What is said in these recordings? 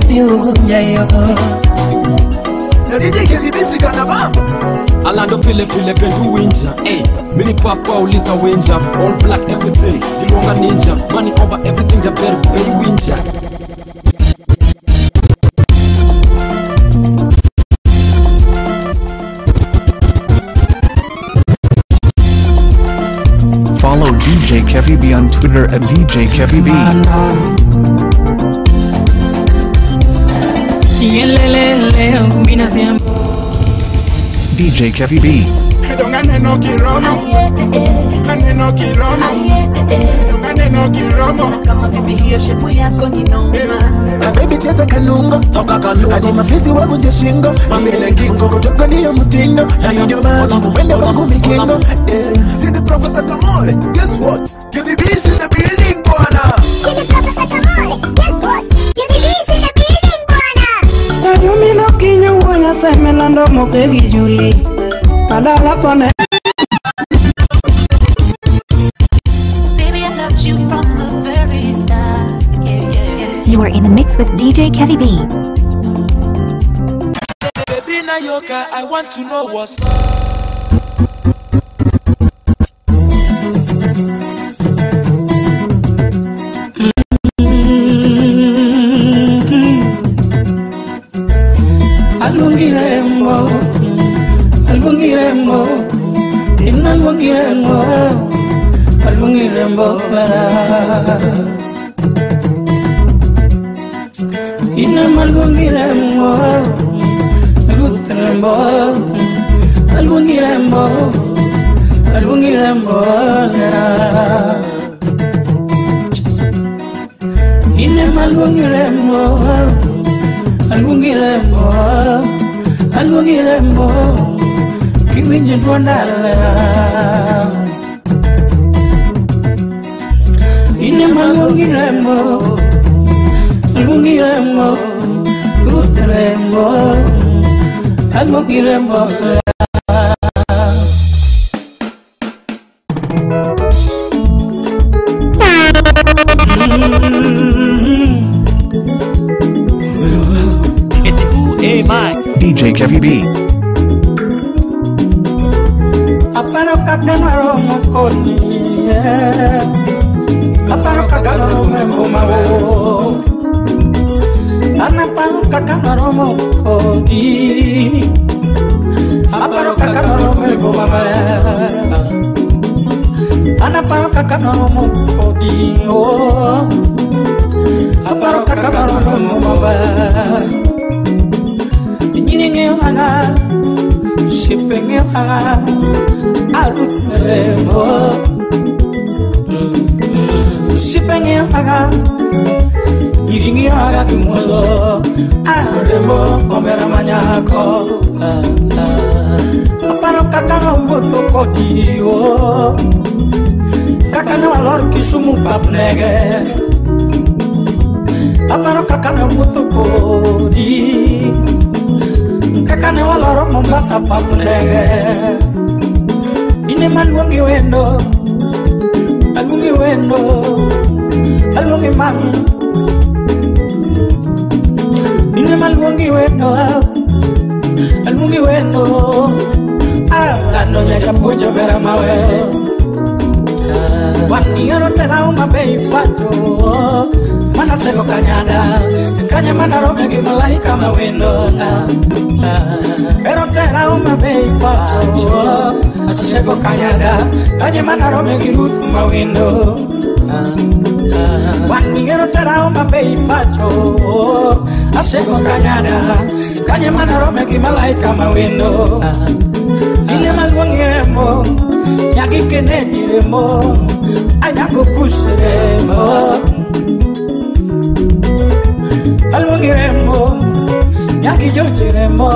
piugu nyayo na DJ KVB sikana bamba Alando pile pile pendu winja. Hey, mini papa uliza winja. All black everything, ilonga ninja. Money over everything, the better pay winja. Follow DJ KVB on Twitter at DJ KVB. DJ KVB. Neno kiromo kama vipi hiyo shepu yako ni noma baby cheza kanungo hadi mafisi wavunje shingo mamele ngingo kutoka niyo mutindo na ndio maji mwende wangu mikingo Sini Professor Kamore, guess what? KVB is in the building bwana Sini Professor Kamore, guess what? KVB is in the building bwana na yumi no kinyo wanya semelando mokegi juli kadala kone You from the very start. You are in the mix with DJ KVB. Baby Nayoka, I want to know what's Alungirembo para Ina malungirembo Rutrembo Alungirembo Ina malungirembo Alungirembo Kiwinje twandala Ine malungirembo, rutrembo, alungirembo. DJ KVB. Aparo kakanaro mokoni. Aparo kakanaro memomao Anaparo kakanaro mokodi Aparo kakanaro memomao Anaparo kakanaro mokodi Aparo kakanaro memomao Nyingi nganga Sipenge nganga Alutremo Sipenge aga Iringi aga kimolo Aremo Omera manyako Aparo kakano mboto kodio Kakano alor kisumu papnege Aparo kakano mboto kodi Kakano alor mombasa papnege Ine maluangi wendo Alungi wendo, alungi mami Ine malungi wendo, alungi wendo Ano nyaka pujo vera mawe Wani yaro tera uma bei pato Mana sego kanyada Kanya mana romegi malaika mawendo Pero tera uma bei pato Asego kanyada Kanya mana romegi ruth mawendo Wani yaro tera uma bei pato Asego kanyada Kanya mana romegi malaika mawendo Ine malwangemo Yaki keneniremo Ayako kusremo Alwangiremo Yaki jojiremo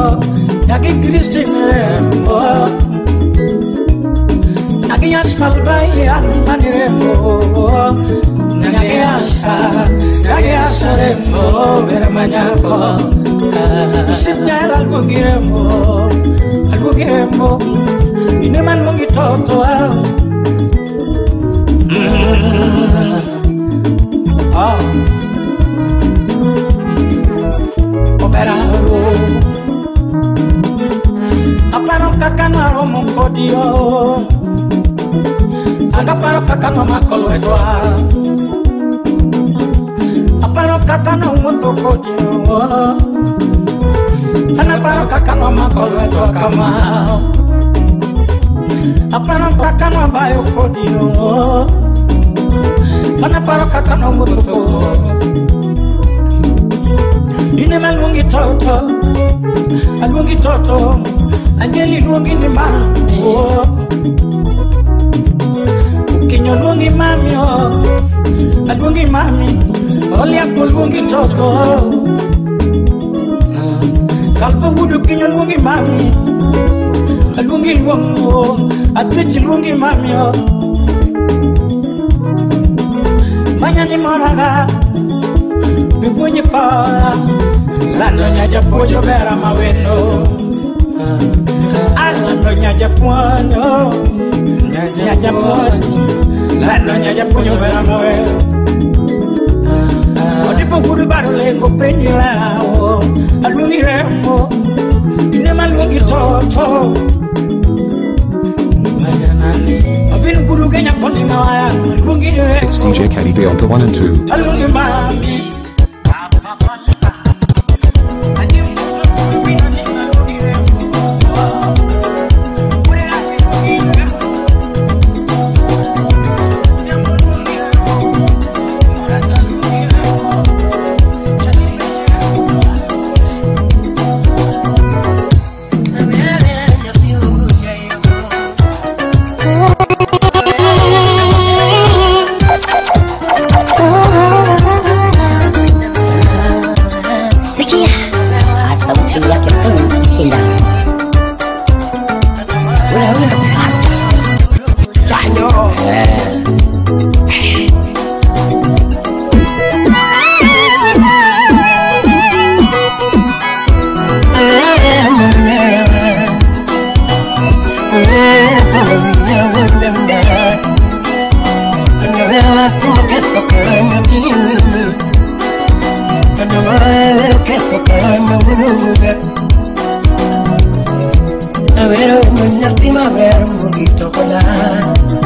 Yaki kristiniremo Yaki asfalbai almaniremo Yaki asaremo Vermanyako Sipnyal alwangiremo Alwangiremo Ine malwangi toto kodiodio Agaparo kaka no makolo edwa Aparo kaka no muto kodio Anaparo kaka no makolo edwa kama Aparo kaka no bayo kodio Anaparo kaka no muto kodio Ine malungi toto Alungi toto Angeli lungi ni mami Kinyo lungi mami Alungi mami Oli ako lungi toto Kalpo gudu kinyo lungi mami Alungi lungo Atwichi lungi mami Manya ni moraga Bibunyi para Lando nyaja pojo bera maweno Lando nyaja pojo Nyaja pojo Lando nyaja pojo bera maweno Odipo guru baro lengo penyi lao Alungi remo Inema lungi toto Abinu guru genya kondi ngawaya Alungi remo It's DJ Caddy B on the 1 and 2. Alungi mami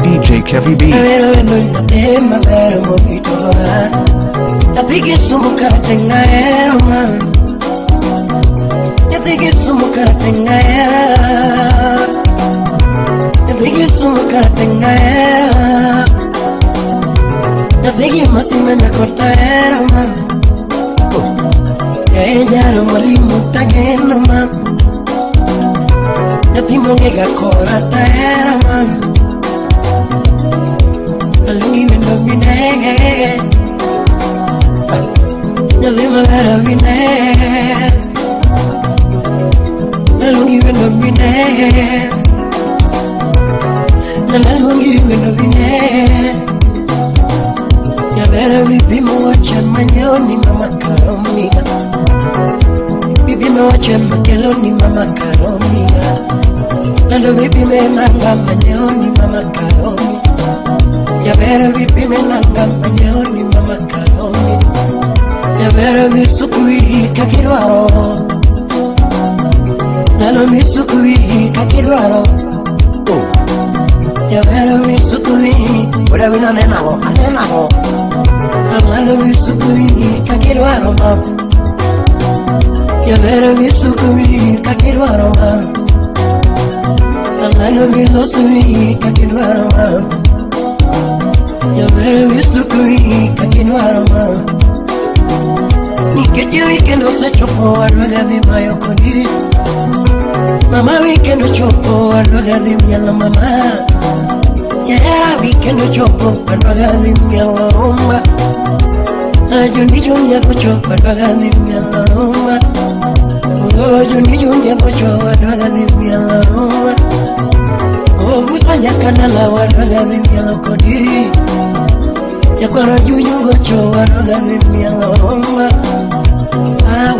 DJ Kevy B. Alungi wendo binege Nalima vera binege Alungi wendo binege Nalungi wendo binege Ya vera vipi mwacha manyoni mama karomia Bibi mwacha makeloni mama karomia Nalo vipi memanga manyoni mama karomia Ya vera vipi menanga manyoni mama karomi Ya vera misukui kakirwaro Nano misukui kakirwaro Ya vera misukui Ura wina nenaho, anenaho Nano misukui kakirwaro mam Ya vera misukui kakirwaro mam Nano milosui kakirwaro mam Ya bebe sukui kakinwara mama Nikeje weekendo se chopo alwaga di mayo kodi Mama weekendo chopo alwaga di miyala mama Yeah weekendo chopo alwaga di miyala rumba Juni junya kocho alwaga di miyala rumba Juni junya kocho alwaga di miyala rumba Musanya kanala alwaga di miyala kodi Yakwara juju gocho waroga nimia loma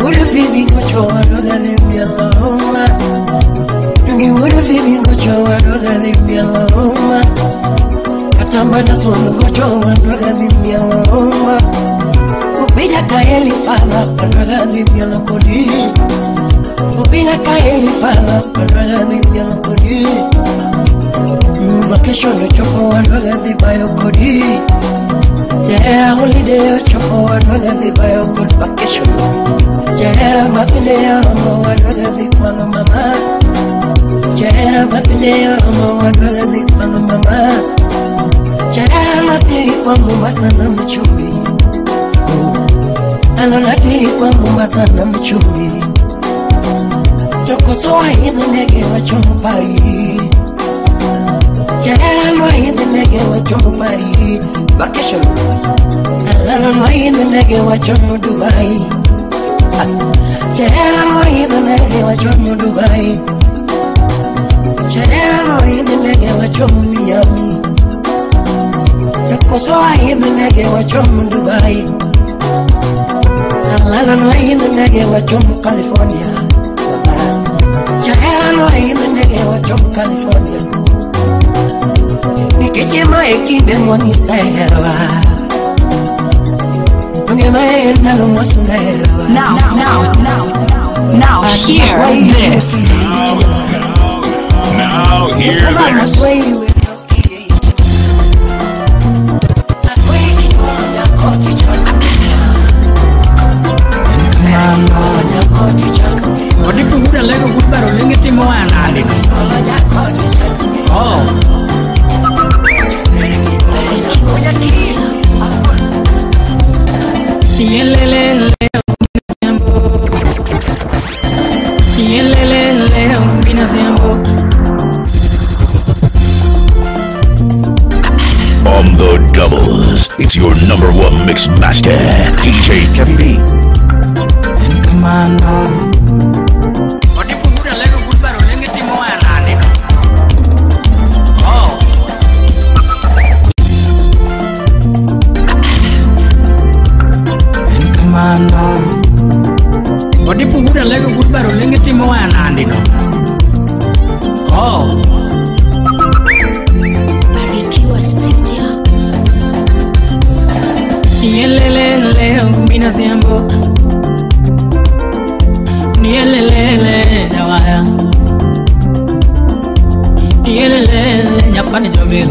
Wura fibi gocho waroga nimia loma Nungi wura fibi gocho waroga nimia loma Katamba na sono gocho waroga nimia loma Upija kaeli fala waroga nimia lokodi Upija kaeli fala waroga nimia lokodi vacation chopo another the bio kodi. Yeah, holiday chopo another the bio good vacation. Yeah, matinee another the kwanga mama. Yeah, matinee another the kwanga mama. Yeah, matinee kwa Mombasa na mchumbi. Anonatiri kwa Mombasa na mchumbi. Joko soa hindi nege wa chomo Paris. Jaya no hindi nege wa chomo Paris. Vacation. Alana no hindi nege wa chomo Dubai. Jaya no hindi nege wa chomo Dubai. Jaya no hindi nege wa chomo Miami. Joko soa hindi nege wa chomo Dubai. Alana no hindi nege wa chomo California. Jaya no hindi nege wa chomo California. Nikijema ekinde mwani sahewa. Ngema ena no mwasundewa. Now hear this. Now hear this. Odi puhuda lego gudbaro lenge timo anade. Oh. Yelele umbina tembo. On the doubles, it's your #1 mix master, DJ Kevin B. And come on. Odi puhuda lego gudbaro lenge timo anade. Oh. And come on. Odi puhuda lego gudbaro lenge timo anade no. Oh. Barikiwa Studio. Yelele umbina tembo. Yelele jawaya. Yelele nyapani jomil.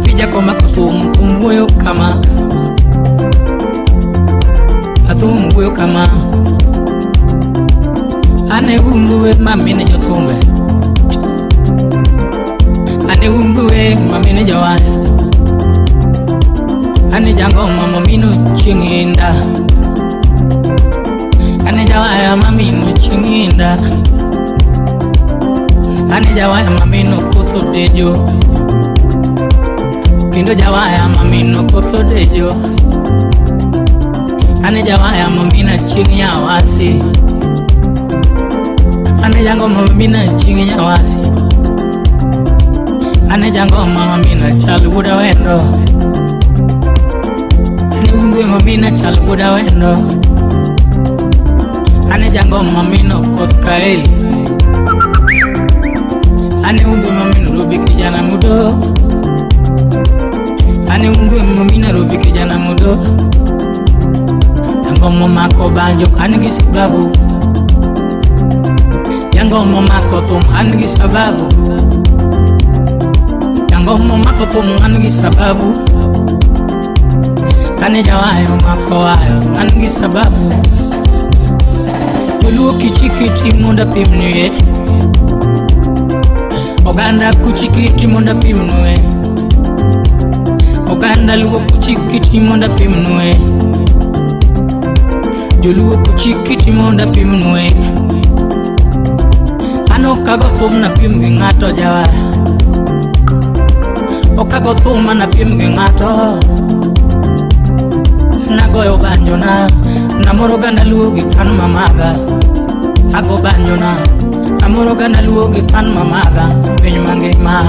Pija koma kusum kumbuyo kama. Athumbuyo kama. Ane umbuwe mamine jotumbe. Ane umbuwe mamine jawaya. Ane jango mama mino chinginda. Ane jawaya mamino chinginda. Ane jawaya mamino koso dejo. Kindo jawaya mamino koso dejo. Ane jawaya mamina chinginya wasi. Ane jango mamina chinginya wasi. Ane jango mamina chalubuda wendo. Ane ungwe mamina chalubuda wendo. Ane jango mamino kotkaeli. Ane ungwe mamino rubi kijana mudo. Ane ungwe mamina rubi kijana mudo. Jango mamako banjo anigi sababu. Jango mamako thum anigi sababu. Jango mamako thum anigi sababu. Ane jawayo mako wayo anigi sababu. Tuluo kichikiti munda pimnuye. Oganda kuchikiti munda pimnuye. Oganda luo kuchikiti munda pimnuye. Juluo kuchikiti munda pimnuye. Ano kago thum na pimgi ngato jawaya. Okago thum na pimgi ngato. Nagoyo banjo na namoro ganda luo gi fan mamaga. Ago banjo na namoro ganda luo gi fan mamaga. Penyo mangema.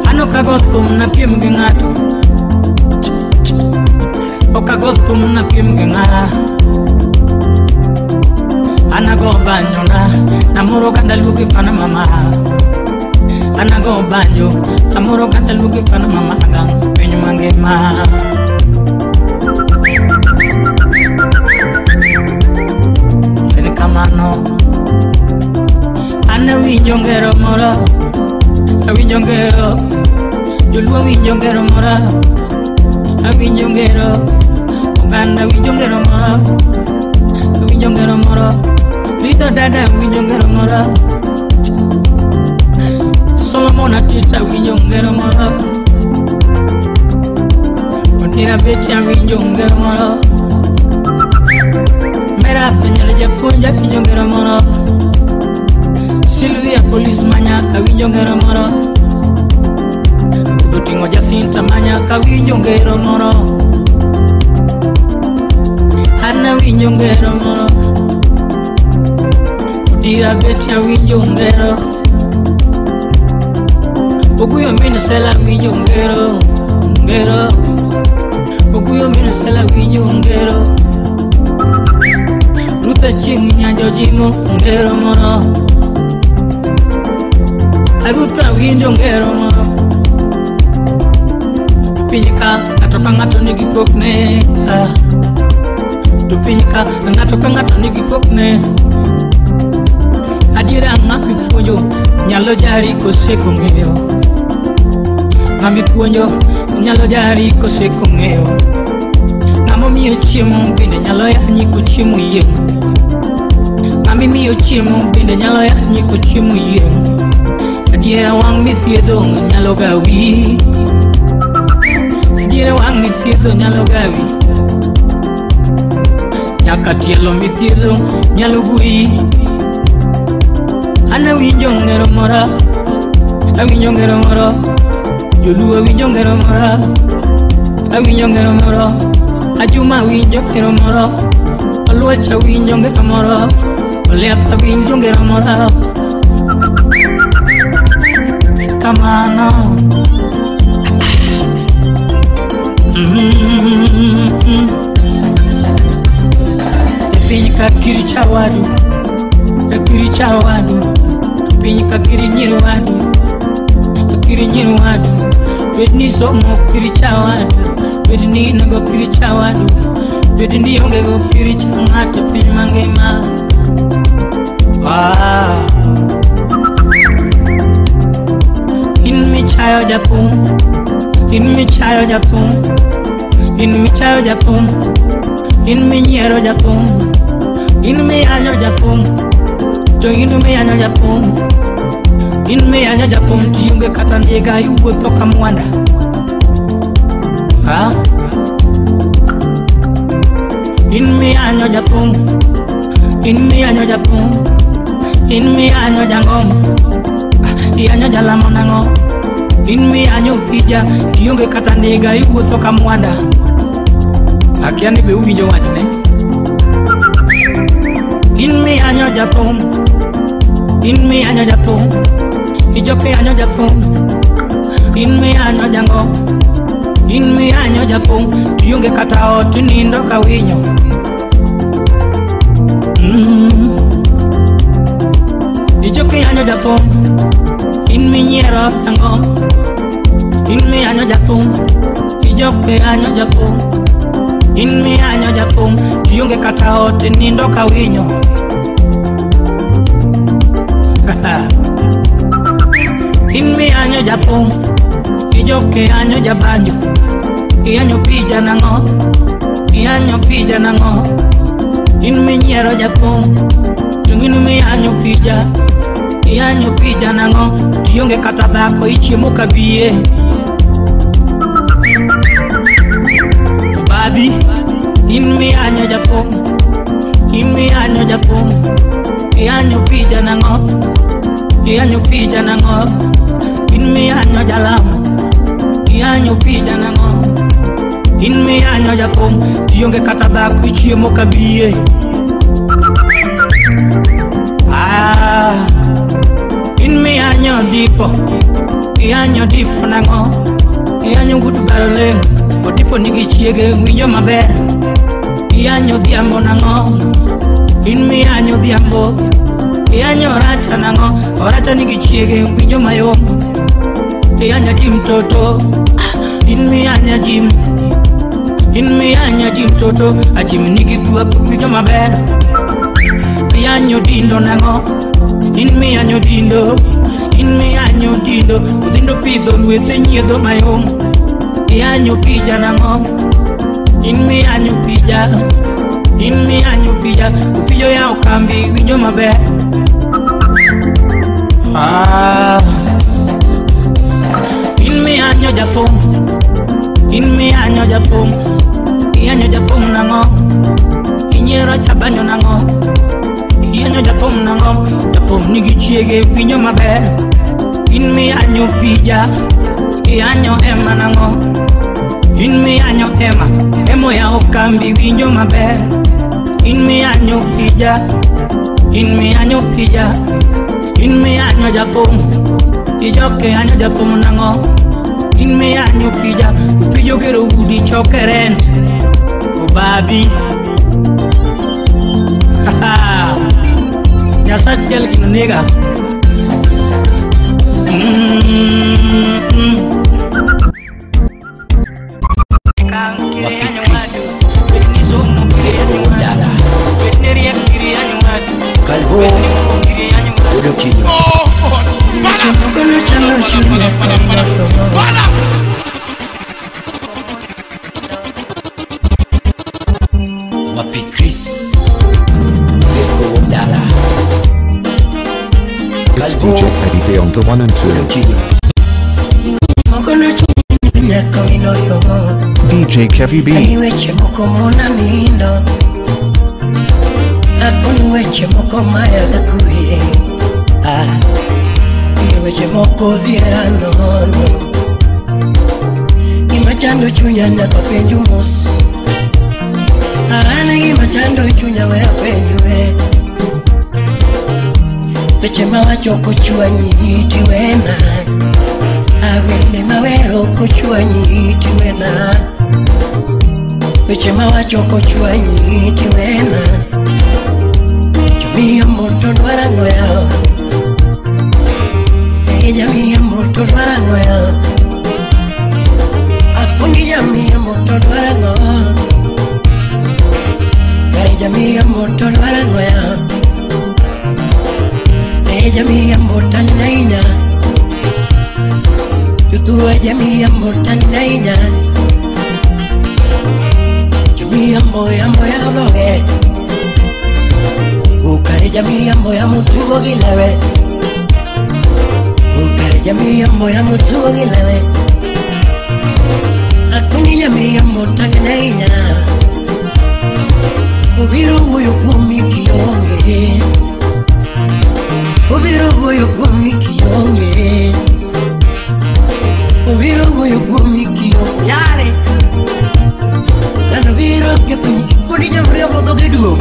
Ano kago thum na pimgi ngato. Okago thum na pimgi ngato. Anago banjo na namoro ganda luo gi fan mamaga. Anago banjo amoro kata lugi fana mama gang penyo mangema. Ene kamano Ana winjo ngero mora, awinjo ngero. Joluo winjo ngero mora, awinjo ngero. Oganda winjo ngero mora, awinjo ngero mora. Lito dada winjo ngero mora. Solomon Atita winjo ngero mora. Odira Betia winjo ngero mora. Mera penyere japunja winjo ngero mora. Sylvia Police Manyaka winjo ngero moro. Utingo Jacinta Manyaka winjo ngero moro. Anna winjo ngero moro. Udira Betia winjo ngero. Oguyo Minisela winjo ngero. Ngero. Oguyo Minisela winjo ngero. Ruta Ching Nyanjo Jingo ngero moro. Aruta winjo ngero moro. Tupinyika ngatoka ngato nigi pokne. Tupinyika ngatoka ngato nigi pokne. Adira ng'ami puonjo nyalo jari koseko ng'eyo. Ng'ami puonjo nyalo jari koseko ng'eyo. Ng'amo miyo chiemo bende nyalo yanyi kochiemo yieng'. Ng'ami miyo chiemo bende nyalo yanyi kochiemo yieng'. Adiera wang mithiedho nyalo gawi. Adiera wang mithiedho nyalo gawi. Nyaka tielo mithiedho nyalo gui. Ana winjo ngero mora. Awinjo ngero mora. Joluo winjo ngero mora. Awinjo ngero mora. Ajuma winjo ngero mora. Oluocha winjo ngero mora. Oliapa winjo ngero mora. Kamano Pinyika kiri chawadu, kiri chawadu. Pinyika kiri nyirwadu, kiri nyirwadu. Bedni somo kiri chawadu, bedni nago kiri chawadu. Bedni onge go kiri changata piny mangima. In mi chayo japun, in mi chayo japun, in mi chayo japun, in mi nyero japun, in mi anyo japun, to in mi anyo japun, in mi anyo japun. Tiyunge kata ndega yuwuotho ka mwanda. In mi anyo japun, in mi anyo japun, in mi anyo jangom. Ianyo jalamo nango. In mi anyo pija. Tiyonge kata ndega yuwuotho ka mwanda. Akiani be uwinjo wachne. In mi anyo japon. In mi anyo japon. Ijoke anyo japon. In mi anyo jango. In mi anyo japon. Tiyonge kata ot nindo ka winyo. Ijoke anyo japon. In mi nyero angom. In mi anyo japon. Ijoke anyo japon. In mi anyo japon. Tiyonge kata ot nindo ka winyo. In mi anyo japon. Ijoke anyo jabanjo. Ianyo pija nango. Ianyo pija nango. In mi nyero japon. Tungin mi anyo pija. Ianyo pija nango. Tiyonge kata dhako ichiemo kabiye. Babi. In mi anyo japon. In mi anyo japon. Ianyo pija nango. Ianyo pija nango. In mi anyo jalam. Ianyo pija nango. In mi anyo japon. Tiyonge kata dhako ichiemo kabiye. In mi anyo dipo. Ianyo dipo nango. Ianyo gudu baroleng. Odipo nigi chiege winjo maber. Ianyo dhiambo nango. In mi anyo dhiambo. Ianyo racha nango. Oracha nigi chiege winjo mayom. Ianyo jim toto. In mi anyo jim. In mi anyo jim toto. Ajim nigi dua winjo maber. Ianyo dindo nango. In me and your dindo, in me and your dindo, within the pido with the nyedo my home. In your pija na mom, in me and your pija, in me and your pija, pijo ya ukambi, winyo mabe. In me and your japom, in me and your japom, in your japom na mom, in your jabanyo na mom. Yanyo japom nangom, japom nigi chiege winyo maber. In mi anyo pija, yanyo ema nangom. In mi anyo ema, emo ya okambi winyo maber. In mi anyo pija, in mi anyo pija, in mi anyo japom, ijoke anyo japom nangom. In mi anyo pija, pijo gero udi chokeren, babi. Haha. Nyasa chel gino nega. Calvo, Udoquinho. Wapi Chris, Disco Wondala. It's DJ Eddie Bay on the 1 and 2. DJ Kevy B. Imachando chunya nyaka penju mos. Imachando chunya we penju. Peche mawa choko chuanyi iti wena. Awene mawero ko chuanyi iti wena. Peche mawa choko chuanyi iti wena. Jamia moto dwarango ya. Jamia moto dwarango ya. Apungi jamia moto dwarango. Jamia moto dwarango ya. Jamia mbotani na inya. Yutuwa jamia mbotani na inya. Jamia mboya loge. Ukare jamia mboya mutugo gilewe. Ukare jamia mboya mutugo gilewe. Akuni jamia mbotani na inya. Ubiru uyo kumiki yonge. Ubiro goyo kumiki yonge. Ubiro goyo kumiki yonge. Yare Dano viro que tu Kuni jamria moto geduo.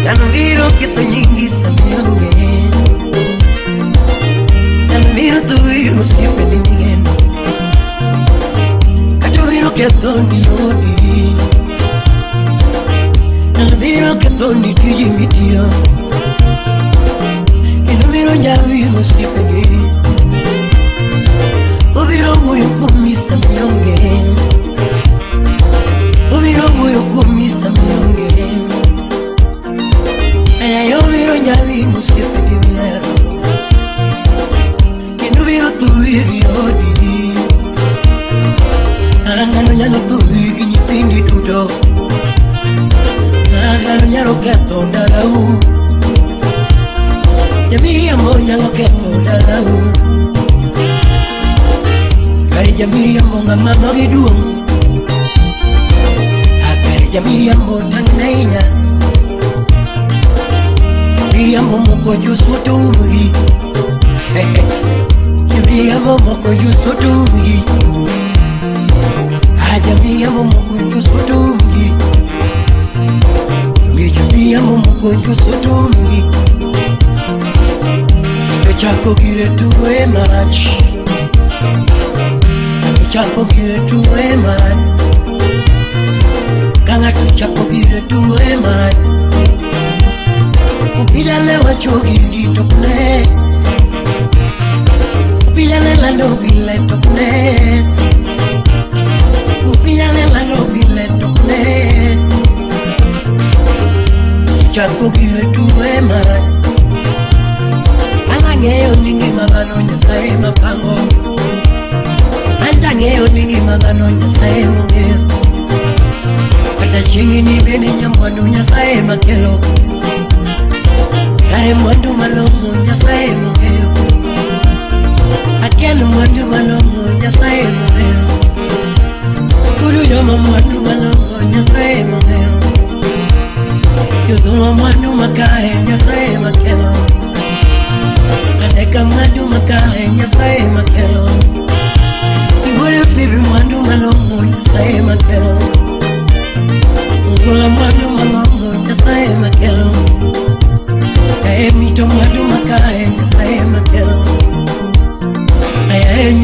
Dano viro que tu nyingi samyonge. Dano viro tu yu sipe ningeno. Kacho viro que tu ni yodi. Dano viro que tu ni tuji mitio. Ubiro nyawi musipeni. Ubiro moyo kumisa miyonge. Ubiro moyo kumisa miyonge. Aya ubiro nyawi musipeni miyero. Ubiro tuwigi yodi. Angano nyalo tuwigi nyitindi tudo. Angano nyalo keto ndalau. Jamii amor nyalo keto dalau. Kari jamii amor ngamano giduong. Kari jamii amor tangina inya. Jamii amor moko jusuto umugi. Jamii amor moko jusuto umugi. Jamii amor moko jusuto umugi. Jamii amor moko jusuto umugi. Chako gire tuwe mach. Chako gire tuwe mach. Kanga tu chako gire tuwe mach. Upija lewa chogi gito kune. Upija lela no bile tokune. Upija lela no bile tokune. Chako gire tuwe mach. Antang'eyo ni ngima dhano Nyasaye mapango. Antang'eyo ni ngima dhano Nyasaye mong'eyo. Kata chieng'i ni bende nyamwandu Nyasaye makelo. Kare mwandu malong'o Nyasaye mong'eyo. Akel mwandu malong'o Nyasaye mong'eyo. Kuru joma mwandu malong'o Nyasaye mong'eyo. Yudhurwa mwandu makare Nyasaye makelo. Adeka mwandu makare Nyasaye makelo. Igore fibi mwandu malong'o Nyasaye makelo. Ngula mwandu malong'o Nyasaye makelo. Mito mwandu makare Nyasaye makelo.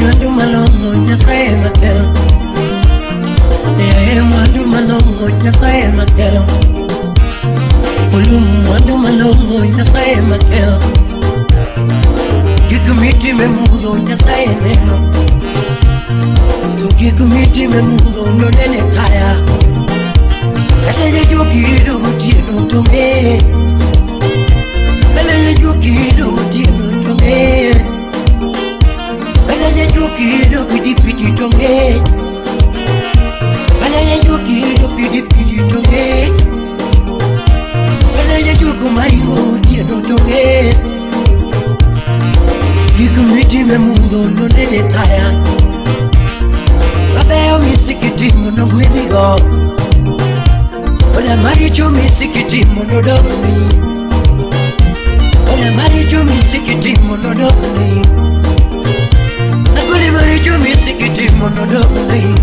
Mwandu malong'o Nyasaye makelo. Mwandu malong'o Nyasaye makelo. Ulum mwandu malong'o Nyasaye makelo. Gigumiti memudho Nyasaye neno. To gigumiti memudho no nene taya. Kata yajukido gotieno tonge. Kata yajukido gotieno tonge. Kata yajukido pidi pidi tonge. Kata yajukido pidi pidi tonge. Kata yajuku marigo gotieno tonge. Gigumiti memudho no nene taya. Babeo misikiti mono gwemigo. Ola maricho misikiti mono dogni. Ola maricho misikiti mono dogni. Agole maricho misikiti mono dogni.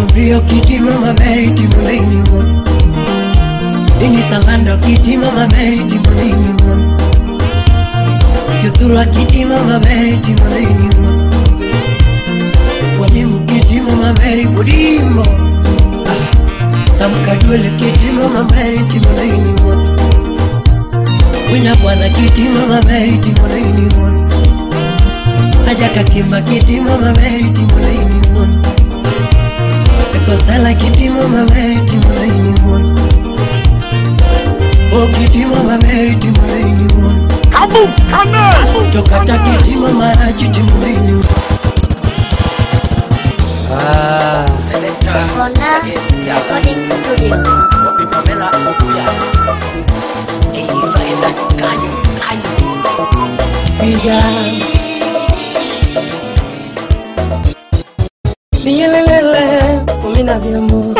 Ubio kiti mama meriti mulini won. Dini salando kiti mama meriti mulini won. Yutura kiti mama meriti mulini won. Walimu kiti mama meriti budimo. Samkadwele kiti mama meriti mulini won. Winya bwana kiti mama meriti mulini won. Ajaka kimba kiti mama meriti mulini won. Ekosala kiti mama meriti mulini won. O kiti mama meriti mulini won. Tokata kiti mama rachiti mulini won. Selector Kona Recording Studio. Pamela Okuya. Diva ina kanyo. Pija Miyelelele Umina vyambo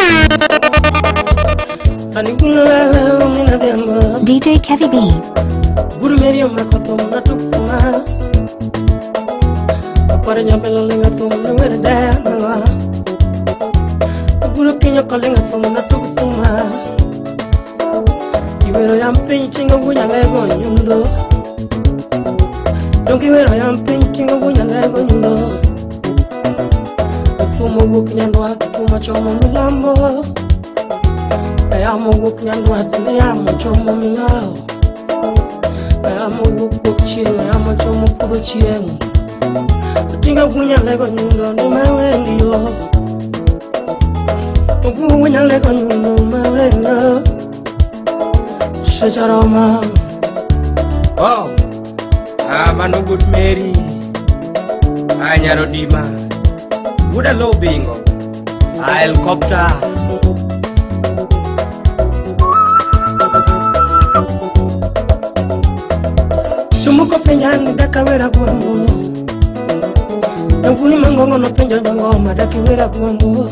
Anigulele Umina vyambo DJ Kevy B. Guru Meriam Makothom Natukuma Apara Nyapelo Linga Thum Nwere Dama Guru Kenya Kolinga Thum Natukuma Iwero Yampin Chinga Wunya Lego Nyundo Don't give it a young thinking of when you leg on you know. A former walking and what too much on the lambo. I am a walking and what I am a chum on me now. I am a walk chill, I am a chum of the chill. The thing of when you leg on you know, no my way, you when you leg on you know, my way, no. Such a Roma. Oh. Mano good Mary Anyaro Dima Would a low bingo I'll copter Sumuko penyani daka wera guambo Yanguni mangongo no penja jangoma daki wera guambo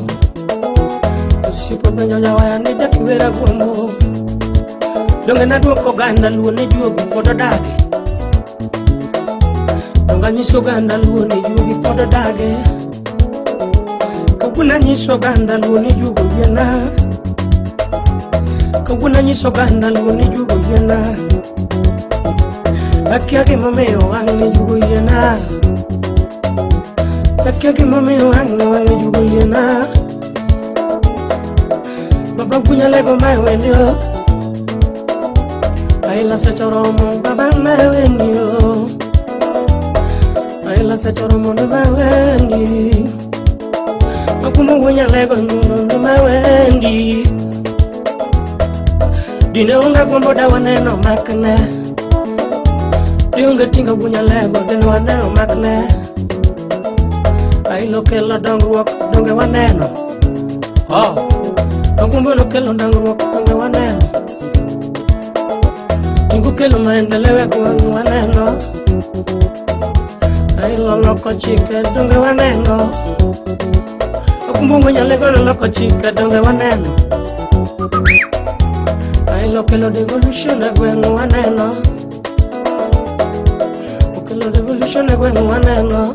Sipo penja jawaya ni daki wera guambo Donge na duoko ganda luo ni juogi kodo dage Nyiso ganda luo ni jugi podo dage Kaguna nyiso ganda luo ni jugo yena Kaguna nyiso ganda luo ni jugo yena Akiaki mameo ang ni jugo yena Akiaki mameo ang ni jugo yena Baba punya lego mai wenyo Aila sa choromo baba mai wenyo Aila sa choromo no mawendi Makumu gunya lego no mawendi Dine unga kumbo da waneno makne Diunga tinga punya lego den waneno magne. Ai lo kelo dongruok donge waneno. Oh, agumbo lo kelo dongruok donge waneno. Tingu kelo maendeleo kwa waneno. Ai lo loko chike donge waneno. Agumbo punya lego loko chike donge waneno. Ai lo kelo devolution kwa waneno. Lo devolution kwa waneno.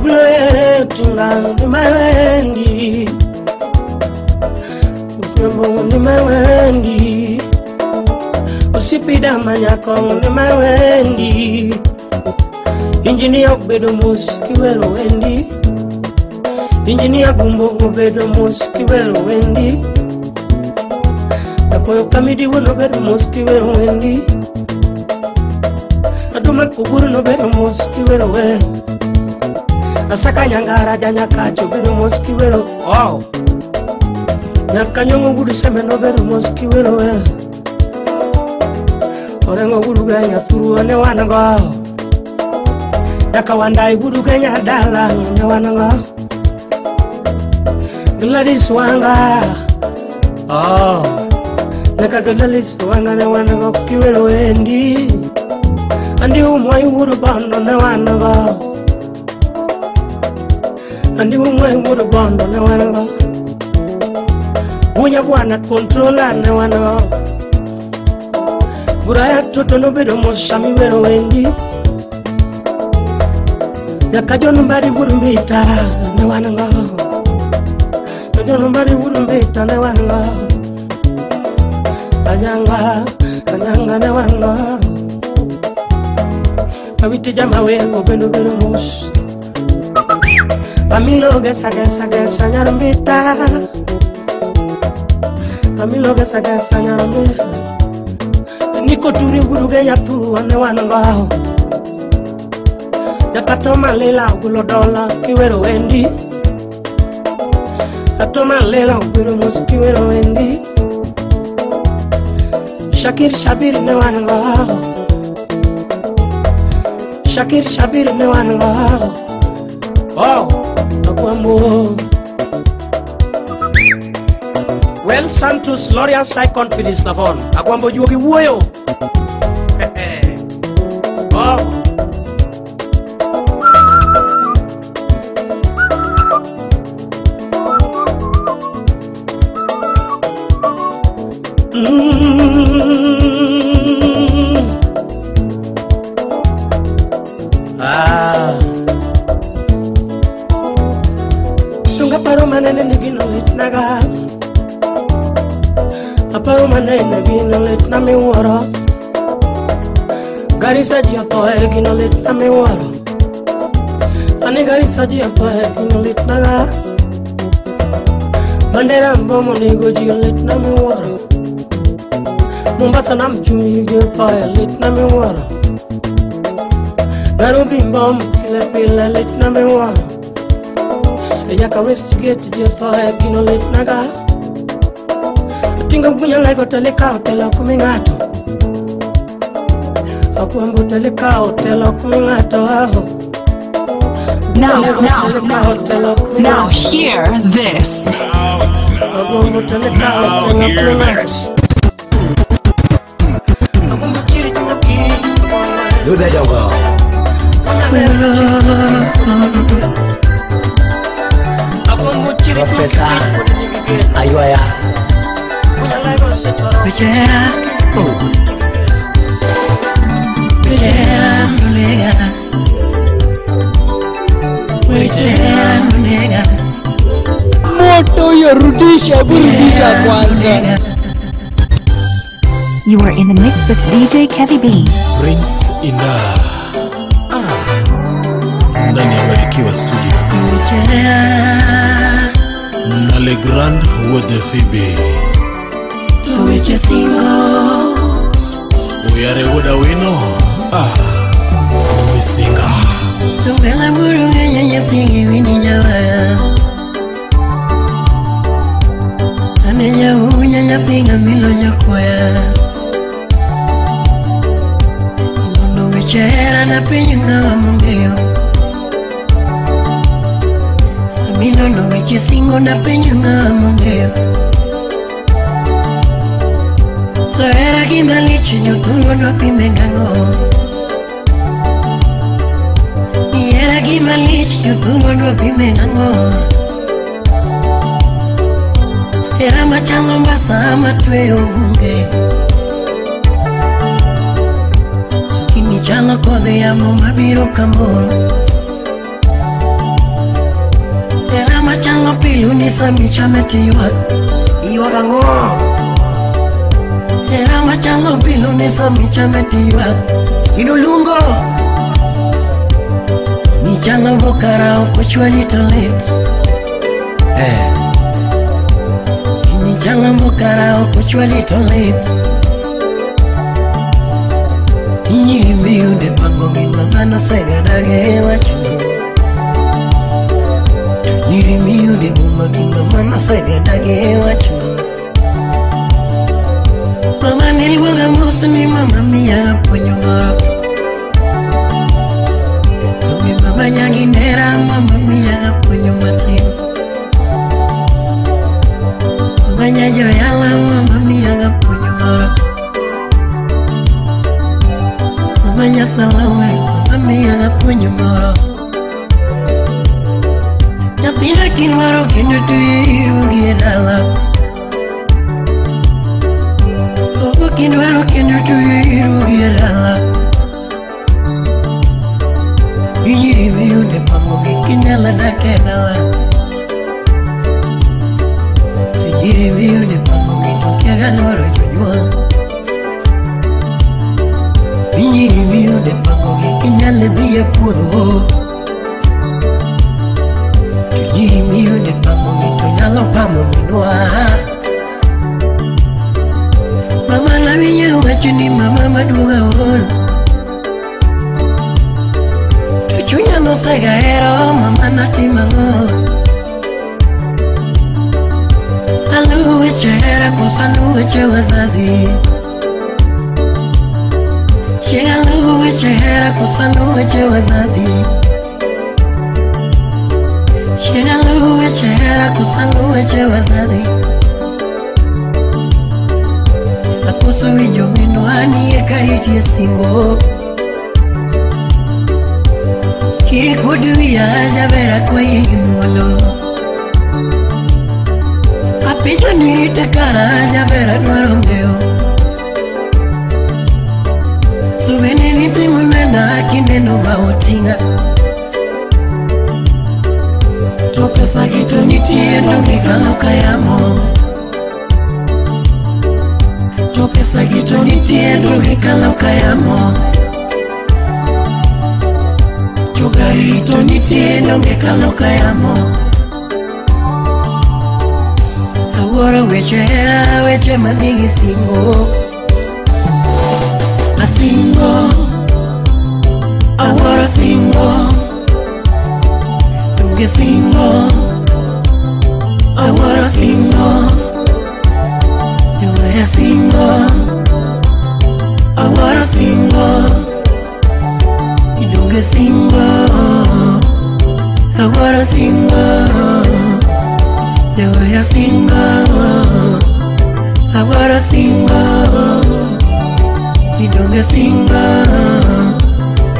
Bloe tinga ni mawendi. Ufembo ni mawendi. Usipida manyako ni mawendi. Engineer bedo mus kiwero wendi. Engineer gumbo bedo mus kiwero wendi. Akoyo kamidi wono bedo mus kiwero wendi. Aduma kuburu no bedo mus kiwero we. Asaka nyangara janya kacho bedo mus kiwero. Wow. Nyaka nyongo gudu seme no bedo mus kiwero we. Orengo gudu ganya thuru ane wanango. Nyaka wandai gudu ganya dala ane wanango. Gladys wanga. Oh. Nyaka Gladys wanga ane wanango kiwero wendi. Andi umwai wuru bondo ne wanango. Andi umwai wuru bondo ne wanango. Bunya bwana controller ne wanango. Buraya toto no bedo mosami wero wendi. Yakajono mbari wuru mbita ne wanango. Yakajono mbari wuru mbita ne wanango. Kanyanga ne wanango. Awiti jama wengo beno mus. Amilo gesa nyarambita. Amilo gesa nyarambita. Niko turi buruge ya tu ane wanango. Yakatoma lela ugulo dola kiwero wendi. Atoma lela ugulo mus kiwero wendi. Shakir Shabir ne wanango. Shakir Shabir ne wanango. Oh, Akwambo. Well, Santos Loria Sai Confidence Lavon. Akwambo Yogi Woyo. Oh. Tunga paro manene nigino litnaga. Aparo manene nigino litna mi wara. Gari saji afoe gino litna mi wara. Ani gari saji afoe gino litnaga. Bandera mbomo nigo jio litna mi wara. Mombasa na mchumi jio afoe litna mi wara. Nairobi mbomo kile pile litna mi wara. Yaka Westgate jefa gino litnaga. Tinga bunya lego teleka hotel kumingato. Akwambo teleka hotel kumingato. Now hear this. Akwambo teleka hotel kumingato. Akwambo chiri chuki. Do that over. Professor Ayuaya Bichera Munega Moto yarudisha burudisha kwanza. You are in the mix with DJ Kevy B. Prince Inda ndani ya Barikiwa Studio na Le Grand Wode Fibe Tuweche singo Uyare woda wino Wisinga Tungela buru nye pingi wini jawa Aneja unya pinga milo nyakwaya Wechera na penyo ng'awa mong'eyo. Samino no weche singo na penyo ng'awa mong'eyo. So era gima lich nyothulo no pime ng'ang'o. Era gima lich nyothulo no pime ng'ang'o. Era machalo mbasa matweyo bunge. Sokini chalo kodhi yamo mabiro kamoro. Era machalo pilu ni samichame tiyuak. Iyuak ang'o? Era machalo pilu ni samichame tiyuak. Inolungo ni chalo bokara okochwani to lit. Ni chalo bokara okochwani to lit. Inyiri miyude pango gima mano segadage wachuno. Inyiri miyude buma gima mano segadage wachuno. Mama niliwanga mosu ni mama miya ponyo moro. Tumi mama nyangi nera mama miya ponyo matin. Mama nyanjo yala mama miya ponyo moro. Mama nyasalawe mama miya ponyo moro. Nyapina kinwaro kendo tuyiru gidala. Kinwaro kendo tuyiru gidala. Inyiri miyude pango gikinyala dake dala. Inyiri miyude pango gitukia galwaro jonywa. Inyiri miyude pango gikinyala dhiye puro. Inyiri miyude pango gitunyalo pamo minwa. Mama na wiye wachuni mama maduga ol. Chuchunya no sega ero mama natima ngo. Aluwe chera kosaluwe che wazazi. Chega aluwe chera kosaluwe che wazazi. Chega aluwe chera kosaluwe che wazazi. Akoso winjo minuani e kariki singo. Kikuduya jabera kwa imulo. Apijo nirite kara jabera nwarongeo. Subene niti munana kindeno mautinga. To pesa gitu nitie dongi kalo kayamo. To pesa gitu nitie dongi kalo kayamo. To gari to nitie dongi kalo kayamo. Aworo weche era weche madigi singo. Asingo Aworo singo Dunge singo Aworo singo Yawaya singo Aworo singo Dunge singo Aworo singo Yawaya singo Aworo singo Idonge singo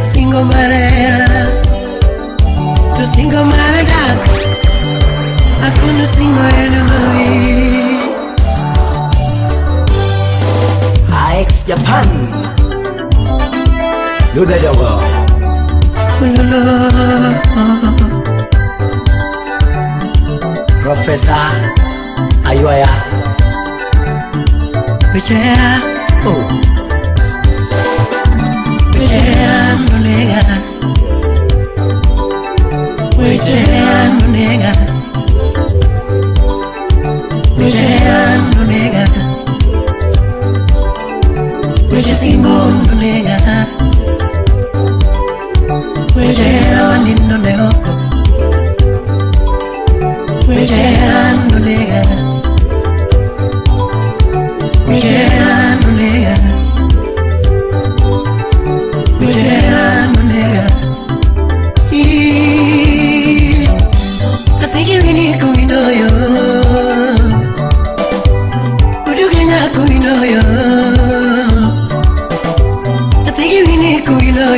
Singo marera Tu singo maradak Akuno singo enugui AX Japan Luda dogo Ululu Professor Ayuaya Bichera Oh Bichera nunega Bichera nunega Bichera nunega Bichera singo nunega Bichera wanino neoko Bichera nunega Bichera nunega Bichera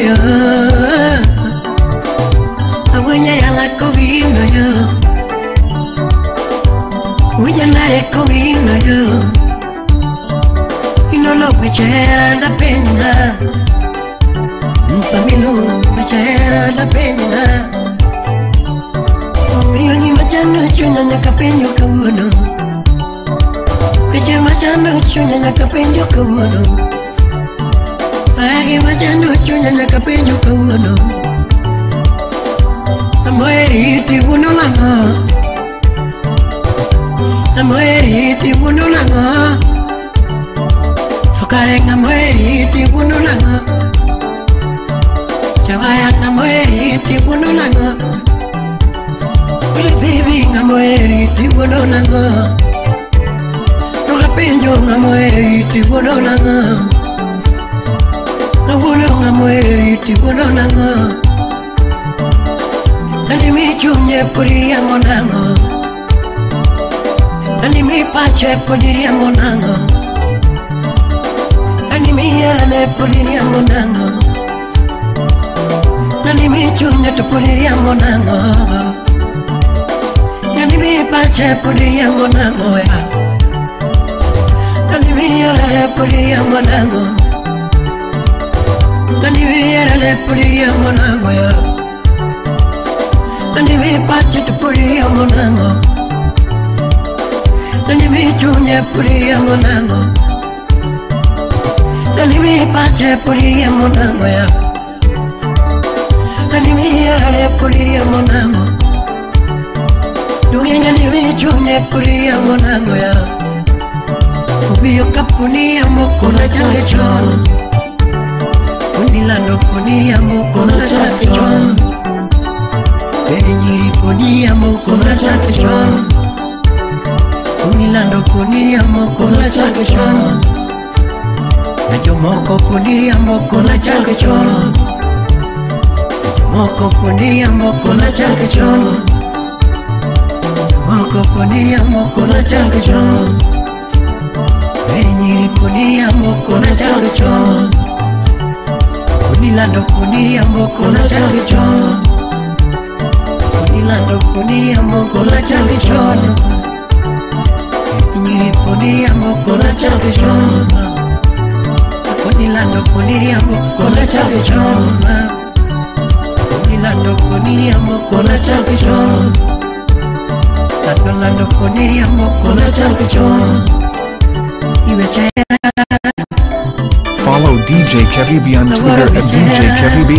yo Abunya yala ko wingo yo Uja nare ko wingo yo Inolo pechera da penga Samilo pechera da penga Omiyo ni machano chunya nyaka penyo kawono Peche machano chunya nyaka penyo kawono Agi machano chunya nyaka penyo kawono Amoeri ti wuno lango Amoeri ti wuno lango Sokare ngamoeri ti wuno lango Chawaya ngamoeri ti wuno lango Ule baby ngamoeri ti wuno lango Noga penyo ngamoeri ti wuno lango Nawuno ngamoeri ti wuno lango Nani mi chunye puriria monango Nani mi pache puriria monango Nani mi yerane puriria monango Nani mi chunye tu puriria monango Nani mi pache puriria monango ya Nani mi yerane puriria monango Nani mi yerane puriria monango ya Nani mi pache tu puriria monango Nani mi chunye puriria monango Nani mi pache puriria monango ya Nani mi yerane puriria monango Dungi nani mi chunye puriria monango ya Ubiyo kapuni ya moko na change chon Unilando puni ya moko na change chon Beri nyiri puni ya moko na change chon Unilando puni ya moko na change chon Najo moko puni ya moko na change chon Moko puni ya moko na change chon Moko puni ya moko na change chon Beri nyiri puni ya moko na change chon Unilando puni ya moko na change chon Unilando puni ya moko na change chon Nyiri puni ya moko na change chon Unilando puni ya moko na change chon Unilando puni ya moko na change chon Unilando puni ya moko na change chon Iwe chaya Follow DJ Kevy B on Twitter at DJ Kevy B.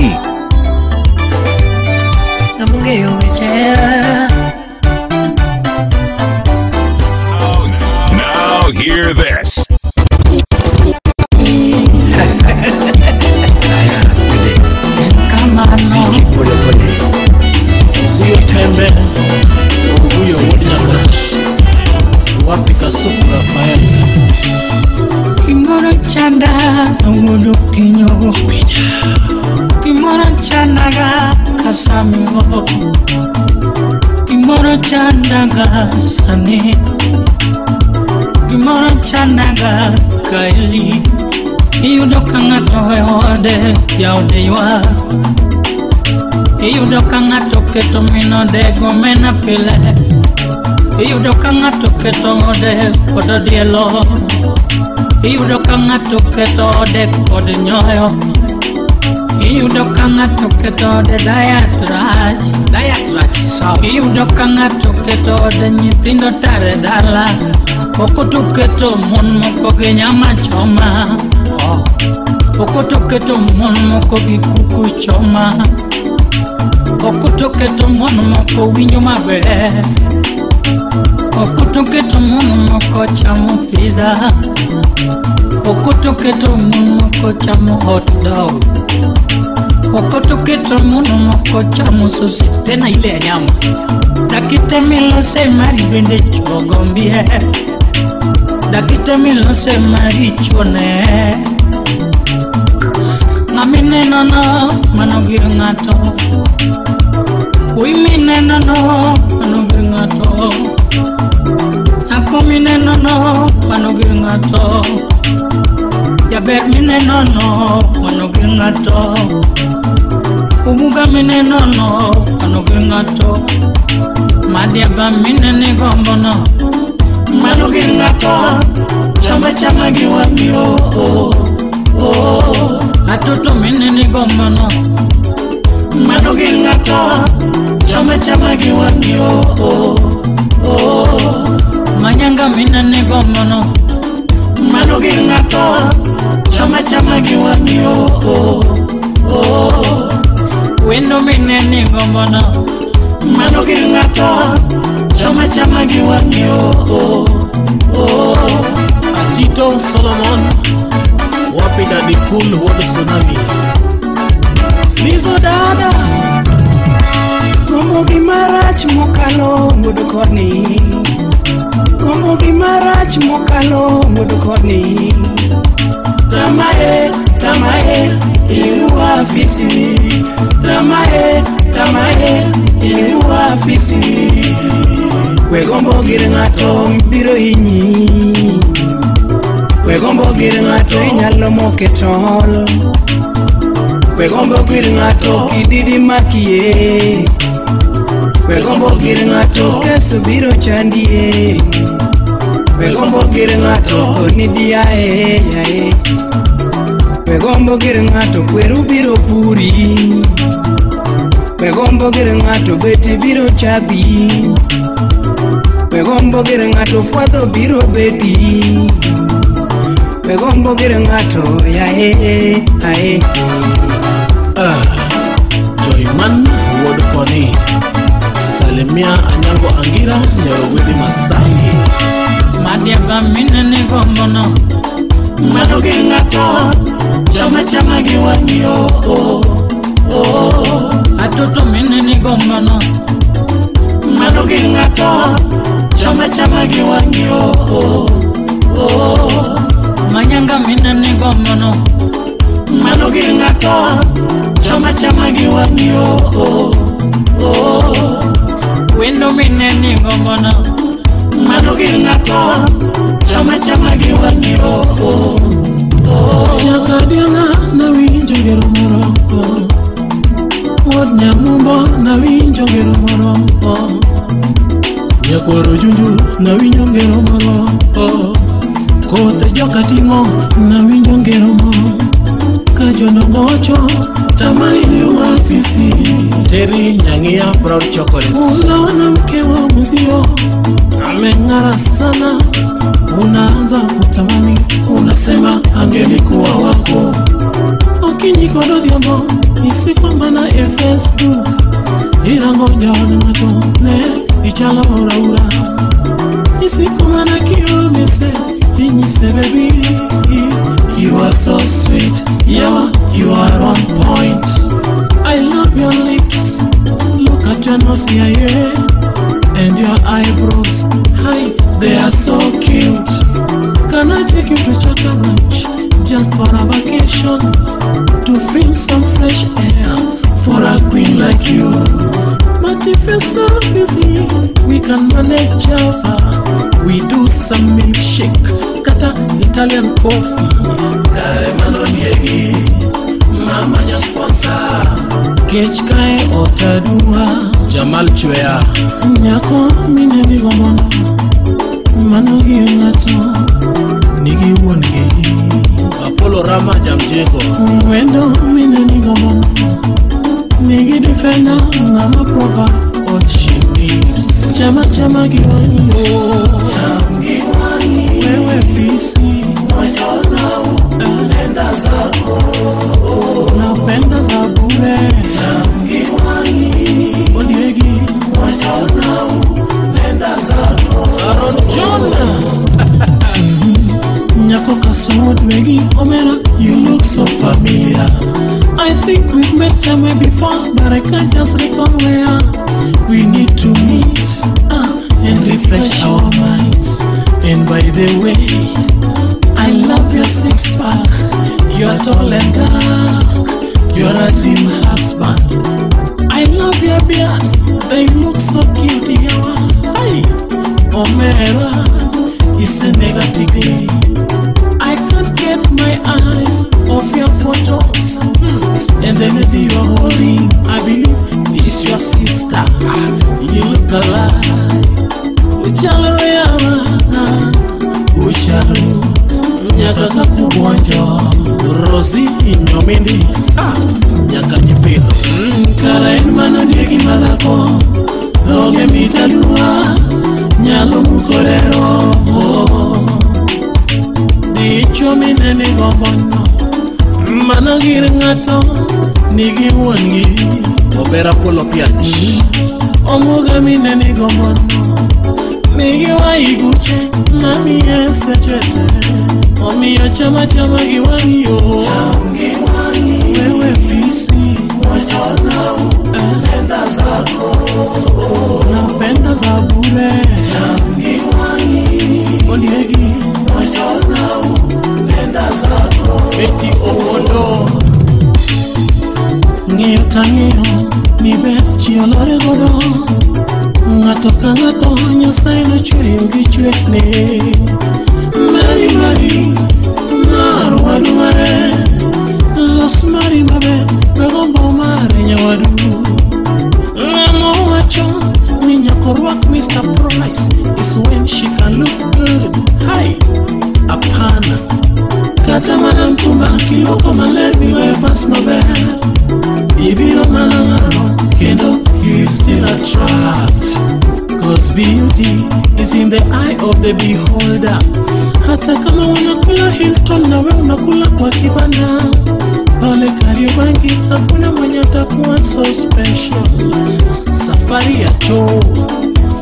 Now hear this. Ziki pole pole Zio tembe Uguyo wotakash Wapi kasuku Rafael Kimoro chanda Awodo kinyo Kimoro chanda ga Kasamigo Kimoro chanda ga Sane Kimoro chanda ga Kaili Iyudo kangato yode Yaude ywa Iyudo kangato keto minode Gomena pile Iyudo kangato keto ode Kodo dielo Iyudo kangato keto ode Kodo nyoyo Iyudo kangato keto ode Diatrach Iyudo kangato keto ode Nyithindo tare dala Okoto keto mon moko gi nyama choma Okoto keto mon moko gi kuku choma Okoto keto mon moko winyo maber Okoto keto mon moko chamo pizza Okoto keto mon moko chamo hot dog Okoto keto mon moko chamo sushi Tena ile ya nyama Dakita milo se mari bende chuogombie Dakita milo se mari chone Namine no manogir ngato Uimine no manogir ngato Akomine no manogir ngato Yaber mine no manogir gengato Ubuga mine no ano gengato Madia ba mine ni gombo no Manu gengato Chama chama giwani Atoto mine ni gombo no Manu gengato Chama chama giwani Manyanga mine ni gombo no Manu gengato Chama chama giwani Wendo mine ni gombo no Manu gengato Chama chama giwani Atito Solomon Wapiga di cool water tsunami Mizo dada Gombo gimarach mokalo mudukoni Gombo gimarach mokalo mudukoni Tamae, iwa afisi Tamae, iwa afisi Wegombo gire ngato mbiro inyi Wegombo gire ngato inyalo moke tol Wegombo gire ngato kididi makie Wegombo gire ngato keso biro chandie Wegombo gire ngato onidiae Wegombo gire ngato kweru biro puri Wegombo gire ngato beti biro chabi Wegombo gire ngato fuadho biro beti Wegombo gire ngato yae Joyman Wodukoni Salimia Anyango Angira Nyarogwedi Masangi Madia ba mine ni gombo no Manu gengato Chama chama giwani Atoto mine ni gombo no Manu gengato Chama chama giwani Manyanga mine ni gombo no Manu gengato Chama chama giwani Wendo mine ni gombo no Manu gengato Chama chama giwani Nyakadianga na winjo gero moroko Wod nyamumbo na winjo gero moroko Nyakoro junju na winjo gero moroko Kothe joka timo na winjo gero moroko Kajono gocho tamaini wafisi Terry Nyangia Brown Chocolate Unaona mke wa mzio ameng'ara sana Unaanza kutamani Unasema angelikuwa wako Ukinikodo diambo Isikwamba na Facebook Irangoja wana matone Ichala ura Isikwamba na kiyo mise Inyise baby You are so sweet Yeah, you are on point I love your lips Look at your nose, yeah And your eyebrows Hi, they are so cute Can I take you to Chaka Ranch Just for a vacation To feel some fresh air For a queen like you But if you're so busy We can manage Java We do some milkshake Kata Italian coffee Kare Maloniegi Mama your sponsor Kech kae otadua Jamal Chwea Nyako mine ni gomono Mano giengato Nigi wongi Apollo Rama Jamjengo Wendo mine ni gomono Nigi defender Mama provide what she needs Chama giwani Chama giwani Wewe visi Mwanyona Nenda zako Napenda za bure Chama giwani Odiegi Mwanyona Nenda zako Aaron John Nyako kasod wegi Omera You look so familiar I think we've met somewhere before But I can't just recall where We need to meet And refresh our minds And by the way I love your six-pack You're tall and dark You're a dream husband I love your beards They look so cute Hey, Omera Is a negatively I can't get my eyes off your photos lady you are holding, I believe is your sister. You look alive. Uchalo yawa, uchalo nyaka kakubonjo. Rosie Nyomindi, nyaka nyipilo. Karain mana diegi malako, doge mitalua, nyalo mukorero. Dicho mineni gombono, mana gir ngato, nigi wangi. Obera polo piach. Omoga mineni gombono, nigi waiguche, mami esechete. Omiyo chama chama giwangi yo. Wewe fisi, wanyona penda zako. Napenda za bure. Odiegi, wanyona penda zako. Beti Okondo. Ng'iyo tang'iyo, nibe chiolore godo. Ng'ato ka ng'ato Nyasaye nochweyo gi chwechne. Mari mari, marwadu mare. Los mari mabe, begombo mare nyawadu. Ng'amo wacho, ni nyako rwak Mr. Price is when she can look good. Hi, apana. Kata mana mtumba kiloko maler biwe pas maber. Ibiro malangaro, kendo you still attract. Cause beauty is in the eye of the beholder. Hata kama wanakula Hilton na we unakula kwa kibanda, pale Kariobangi hakuna mwenye atakuwa so special. Safari ya choo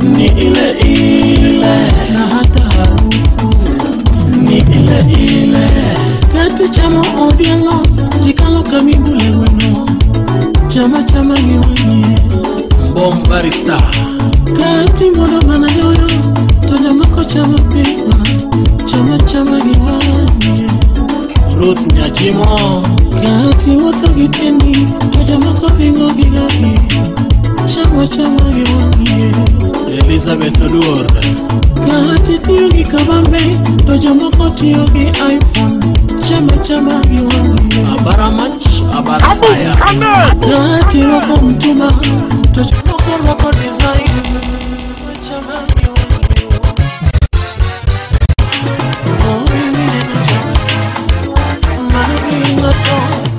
ni ile ile, na hata harufu ni ile ile. Kati chama Odielo, jikalo kamibule weno, chama chama giwanie Mbom Barista. Kati mono mana yoyo, tonya mako chama pesa, chama chama giwanie Ruth Nyajimo. Kati woto gitendi, tonya mako ringo gigagi, chama chama giwanie Elizabeth Oduor. Kati tiyo gikabambe, tonya mako tiyo gi iPhone, chama chama giwanie Abaramach, Abarafaya. Kati roko mtuma, tonya mako roko design, chama giwanie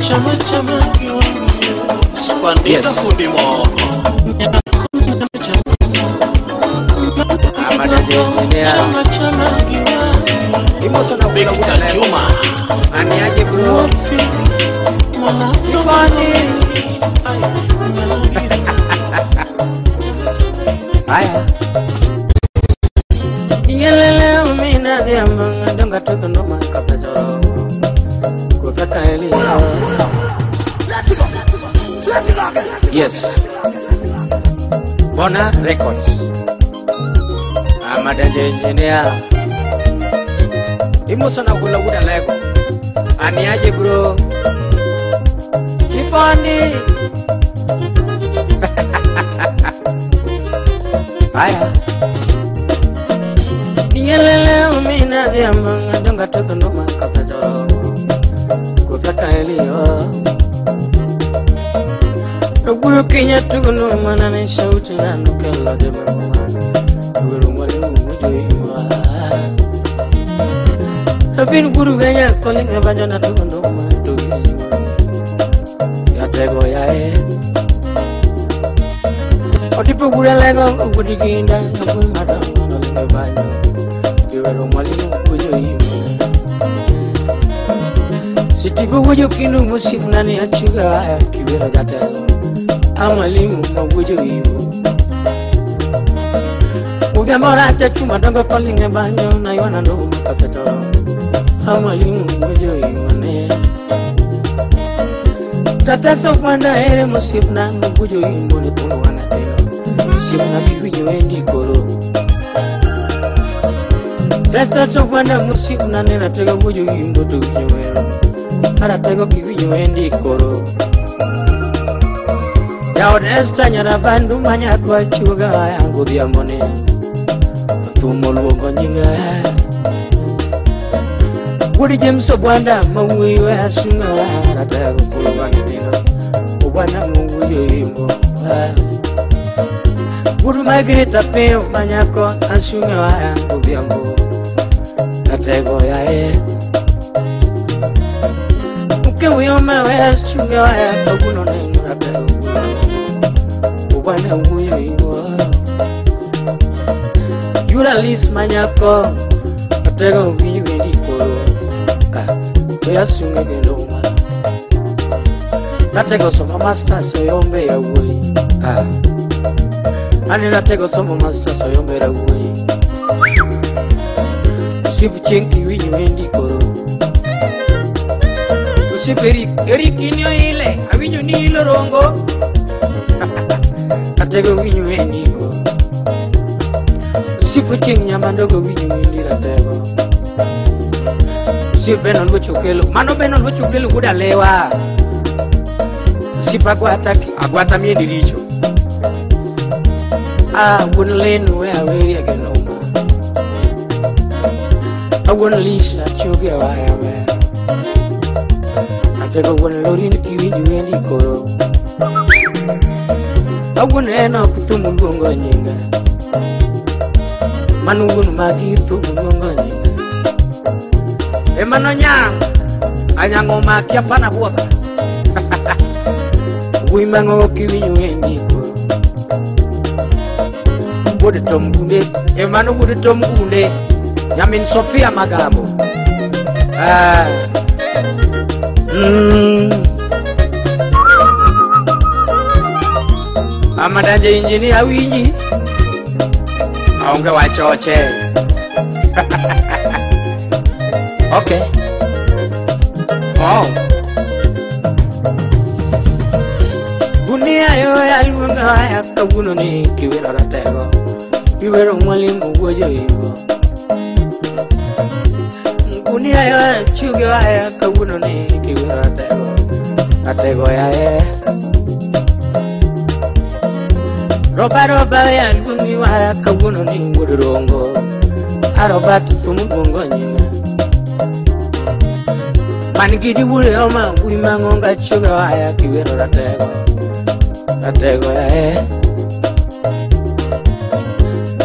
Chama chama giwanie Spandita fundi moko. Chama chama giwanie Victor Juma. Aniaje bro. Haya. Yelele umina diamba ndonga tuko no makasa joro. Kutaka eli. Yes. Bona Records. Amadaje engineer. Imosona kula kuda lego. Aniaje bro. Chipani. Haya. Yelele umina diamba ndonga tuko no makasa joro. Kutaka elio. Guru Kenya tuguno mana ne shauti na nukela de mama. Guru mwali mujua. Abin guru Kenya kolinga bajana tuguno matu. Ya tego ya e. Otipo gura lego gudi ginda abu mata no linga bajo. Guru mwali mujua. Sitibu wujo kinu musik nani achuga kibera jatelo. Amalimu magujo ibu Uga mora chachuma dongo kolinge banyo na iwana ndo makasato Amalimu magujo imane Tata sokwanda ere musip na magujo imu ni kunu wanatelo Sip na kiwijo endi koro Tata sokwanda musip na nera tego gujo imu tu wijo wero Hara tego kiwijo endi koro Yaud esta nyara bandu manya kwa chuga yangu diamone Tumo luongo nyinga Gudi James Obwanda mawiwe asunga Rata ya kufulu wangi dino Ubana munguyo imbo Guru mageta peo manyako asunga waya ngubiambo Natego ya Uke uyoma waya sunga waya kaguno na inura peo Ubana munguyo imbo Yura lis manyako Natego winyu indiko Waya sunga gelonga Natego soma master so yombe ya wui Ani natego soma master so yombe ya wui Usipu chenki winyu wendi koro Usipu eriki niyo ile Awinyu ni ilo rongo Natego winyu wendi koro Usipu chenki nyamandogo winyu wendi natego Usipu benon wachokelo Mano benon wachokelo kuda lewa Sipa aguata miendi richo Wouldn't lean where I really get no more I wouldn't lease that you get why I wear I take a one load in the kiwi you and the coro I wouldn't end up with them Mungo Nyinga Manu wouldn't magi to Mungo Nyinga Emanonya Anyango makia pana boda We mango kiwi you and the coro Would it Tom Gunde, Emmanuel would it Tom Gunde, Yamin Sophia Magabo. Amadaja engineer Winnie. I'm going to watch your Okay. Oh. Gunia yo almunga ya kabuno ni kiwira ratego. Kiwira mwalimu wojo hivo. Gunia yo chuge ya kabuno ni kiwira ratego. Ratego ya Roba ya almungi ya kabuno ni wudurongo. Arobatu fumungongo nyinga. Manigidi wule oma wimangonga chuge ya kiwira ratego. Natego ya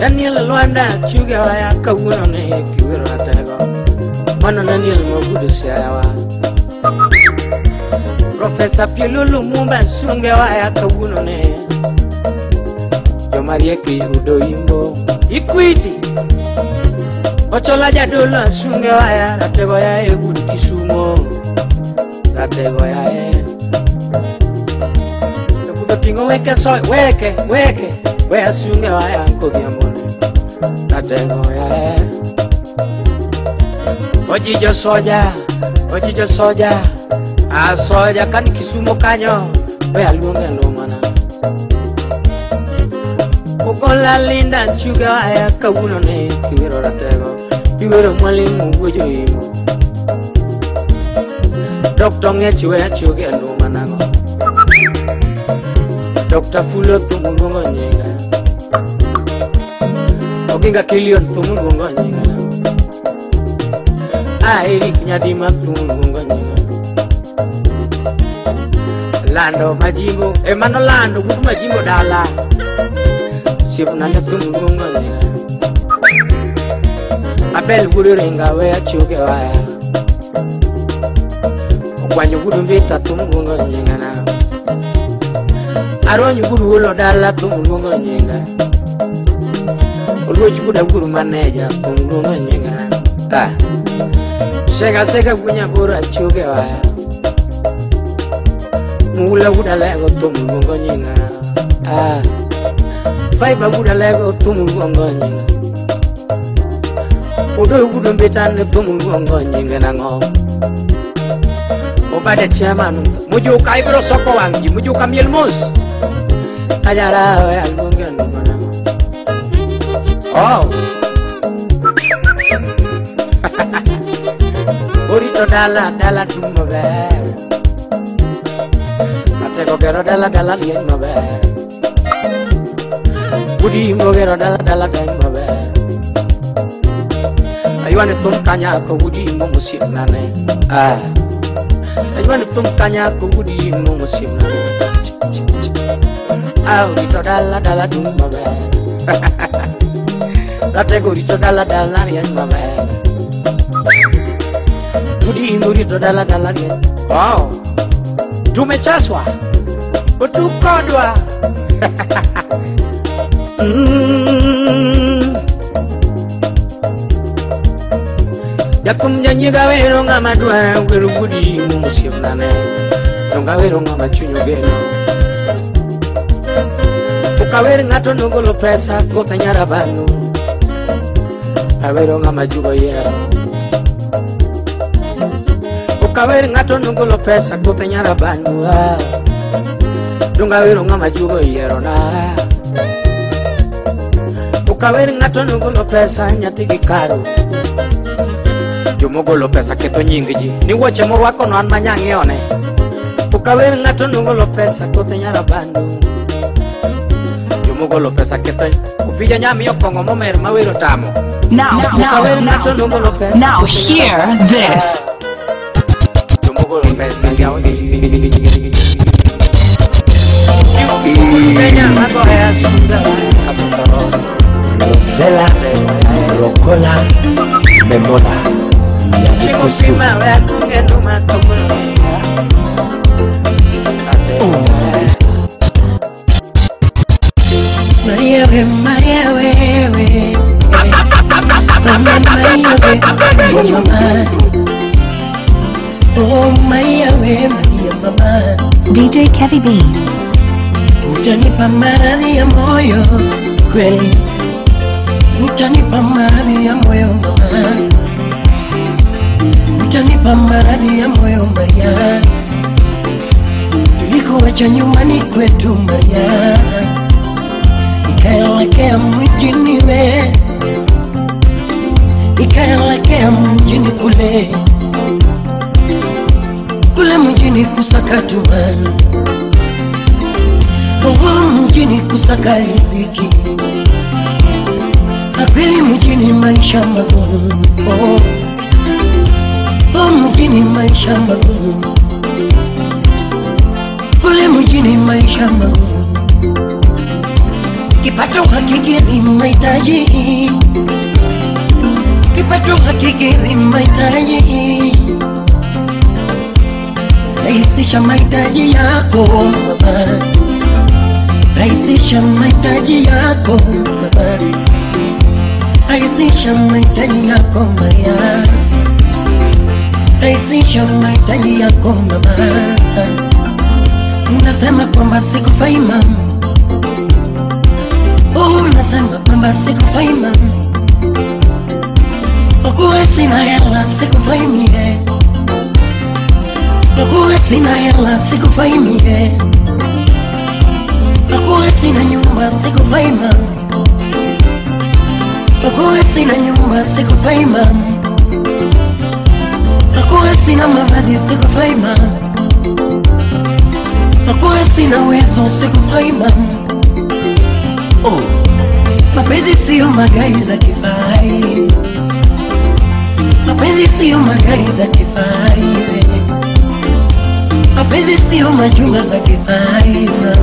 Daniel Luanda chuga ya kawuno ne kiwiro natego Mano Daniel Mogudu siyawa Professor Pielulu Mumba sunge ya kawuno ne Jomarieki udo imbo Equity Ochola jadolo sunge ya natego ya Egudu Kisumo Natego ya Tingo weke soy, weke Wea sunge wa ya nkogi amone Natego ya Ojijo soja Soja kani Kisumo kanyo Wea luonge lomana Ugola linda nchuga wa ya kawuno ne Kiwiro ratego Kiwiro mwalimu ugojo imo Dr. Ngechi wea chuge lomana Dr. Fulo thumungo nyinga Oginga Kilion thumungo nyinga Eric Nyadima thumungo nyinga Lando Majimbo Emano Lando Gudu Majimbo dala Sifu nande thumungo nyinga Abel Gudu Ringa wea chuge waya Okwanyo Gudu Mbita thumungo nyinga na Aronyu guru ulo dala thumungo nyinga Oluochi kuda guru manager thumungo nyinga Sega kunya bura chuge waya Mula kuda lego thumungo nyinga Fiber kuda lego thumungo nyinga Udo kudu mbitane thumungo nyinga nango Obade chairman Mujuka ibro soko wangi Mujuka mielmos Kajara we almunga numana Oh Burito dala tumo ber Matego gero dala lien mo ber Budi mo gero dala den mo ber Aywane thum kanya ko budi mo musik nane Aywan tumkanya kugudi musimna. Au rito dala dala du mabe. Rate go rito dala dala ya mabe. Gudi rito dala dala ya. Wow. Tumechaswa. Utukodwa. Yakum janyi gawero ngamadwa ngweru gudi musimnane. Ngawero ngamachunyo geno. Ukaweri ngato nungolo pesa kota nyarabanu. Awero ngamajugo yero. Ukaweri ngato nungolo pesa kota nyarabanu. Dungawero ngamajugo yero na. Ukaweri ngato nungolo pesa nyatigi karo. Jumogolo pesa keto nyingiji. Ni wache morwako no an manyangi one. Ukaweri ngato nungolo pesa kota nyarabanu. Jumogolo pesa keto. Upija nyami yokongo momer mawero tamo. Now hear this. Jumogolo pesa yao. Rosella, Rocola, Memola, Yadikosu. Maria we, Maria we, Mama Maria we, Mama. Oh Maria we, Maria Mama. DJ Kevy B. Utanipa maradhi ya moyo kweli, utanipa maradhi ya moyo mama, utanipa maradhi ya moyo Maria. Nilikuacha nyumbani kwetu Maria, nikaelekea mjini we, nikaelekea mjini kule mjini kusakatuma. Mjini kusaka riziki, apili mjini maisha magumu. Mjini maisha magumu, kule mjini maisha magumu. Kipato hakikidhi mahitaji, kipato hakikidhi mahitaji. Rahisisha mahitaji yako mama, rahisisha mahitaji yako baba, rahisisha mahitaji yako Maria, rahisisha mahitaji yako mama. Unasema kwamba sikufai mama, unasema kwamba sikufai mama, okuwe sina hela sikufai mie, okuwe sina hela sikufai mie, okuwe sina nyumba sikufai mama, okuwe sina nyumba sikufai mama, okuwe sina mavazi sikufai mama, okuwe sina uwezo sikufai mama. Mapenzi sio magari za kifahari, mapenzi sio magari za kifahari, mapenzi sio majumba za kifahari mama,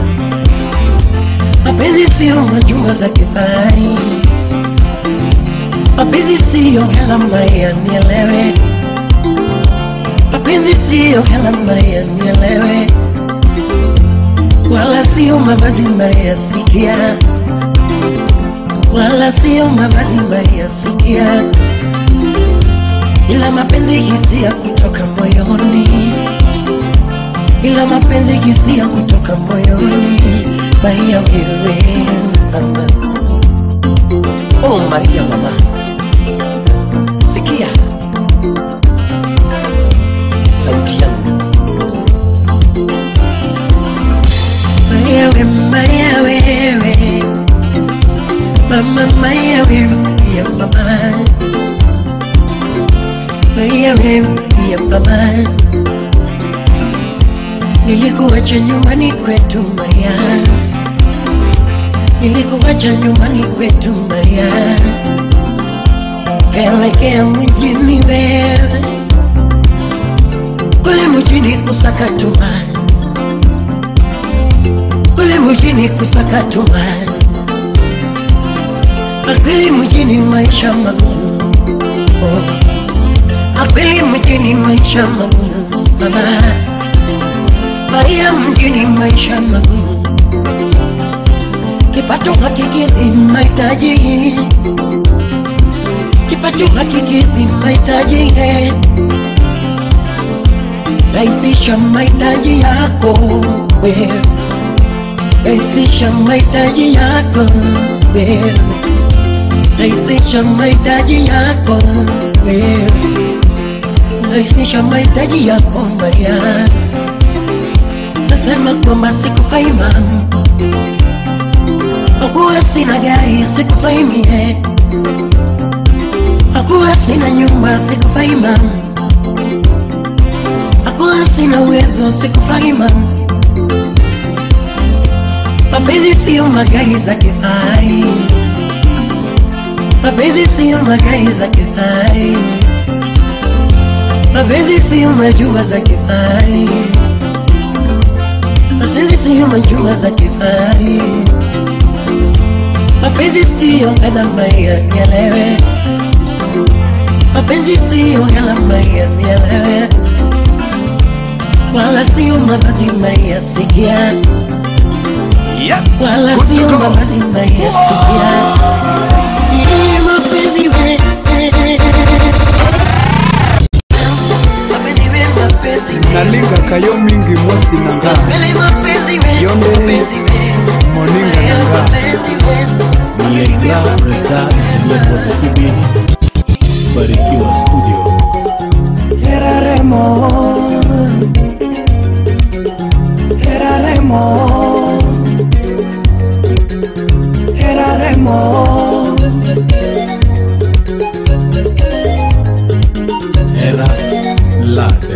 mapenzi sio majumba za kifahari, mapenzi sio hela Maria nielewe, mapenzi sio hela Maria nielewe, wala sio mavazi Maria sikia, wala sio mavazi Maria sikia, ila mapenzi hisia kutoka moyoni, ila mapenzi hisia kutoka moyoni. Maria wewe mama, oh Maria mama, sikia sauti yangu. Maria wewe, Maria wewe mama, Maria wewe ya mama, Maria wewe ya mama. Nilikuacha nyumbani kwetu Maria, nilikuacha nyumbani kwetu Maria, kaelekea mjini wewe, kule mjini kusakatuma, kule mjini kusakatuma, akweli mjini maisha magumu, akweli mjini maisha magumu baba, Maria mjini maisha magumu, kipato hakikidhi mahitaji, kipato hakikidhi mahitaji, rahisisha mahitaji yako wewe, rahisisha mahitaji yako wewe, rahisisha mahitaji yako wewe, rahisisha mahitaji yako Maria. Nasema kwamba sikufai mama, hakuwa sina gari sikufai mie, hakuwa sina nyumba sikufai mama, hakuwa sina uwezo sikufai mama. Mapenzi sio magari za kifahari, mapenzi sio magari za kifahari, mapenzi sio majumba za kifahari, mapenzi sio majumba za kifahari, mapenzi sio gharama ya mielewe, mapenzi sio gharama ya mielewe, wala sio mavazi ya sikia, wala sio mavazi ya sikia. Mapenzi we, nalinga kayo mingi mwasi nanga yonde moninga nanga Nalinga Reza Lepo TV Barikiwa Studio. Heraremo, heraremo, heraremo. Era Lade.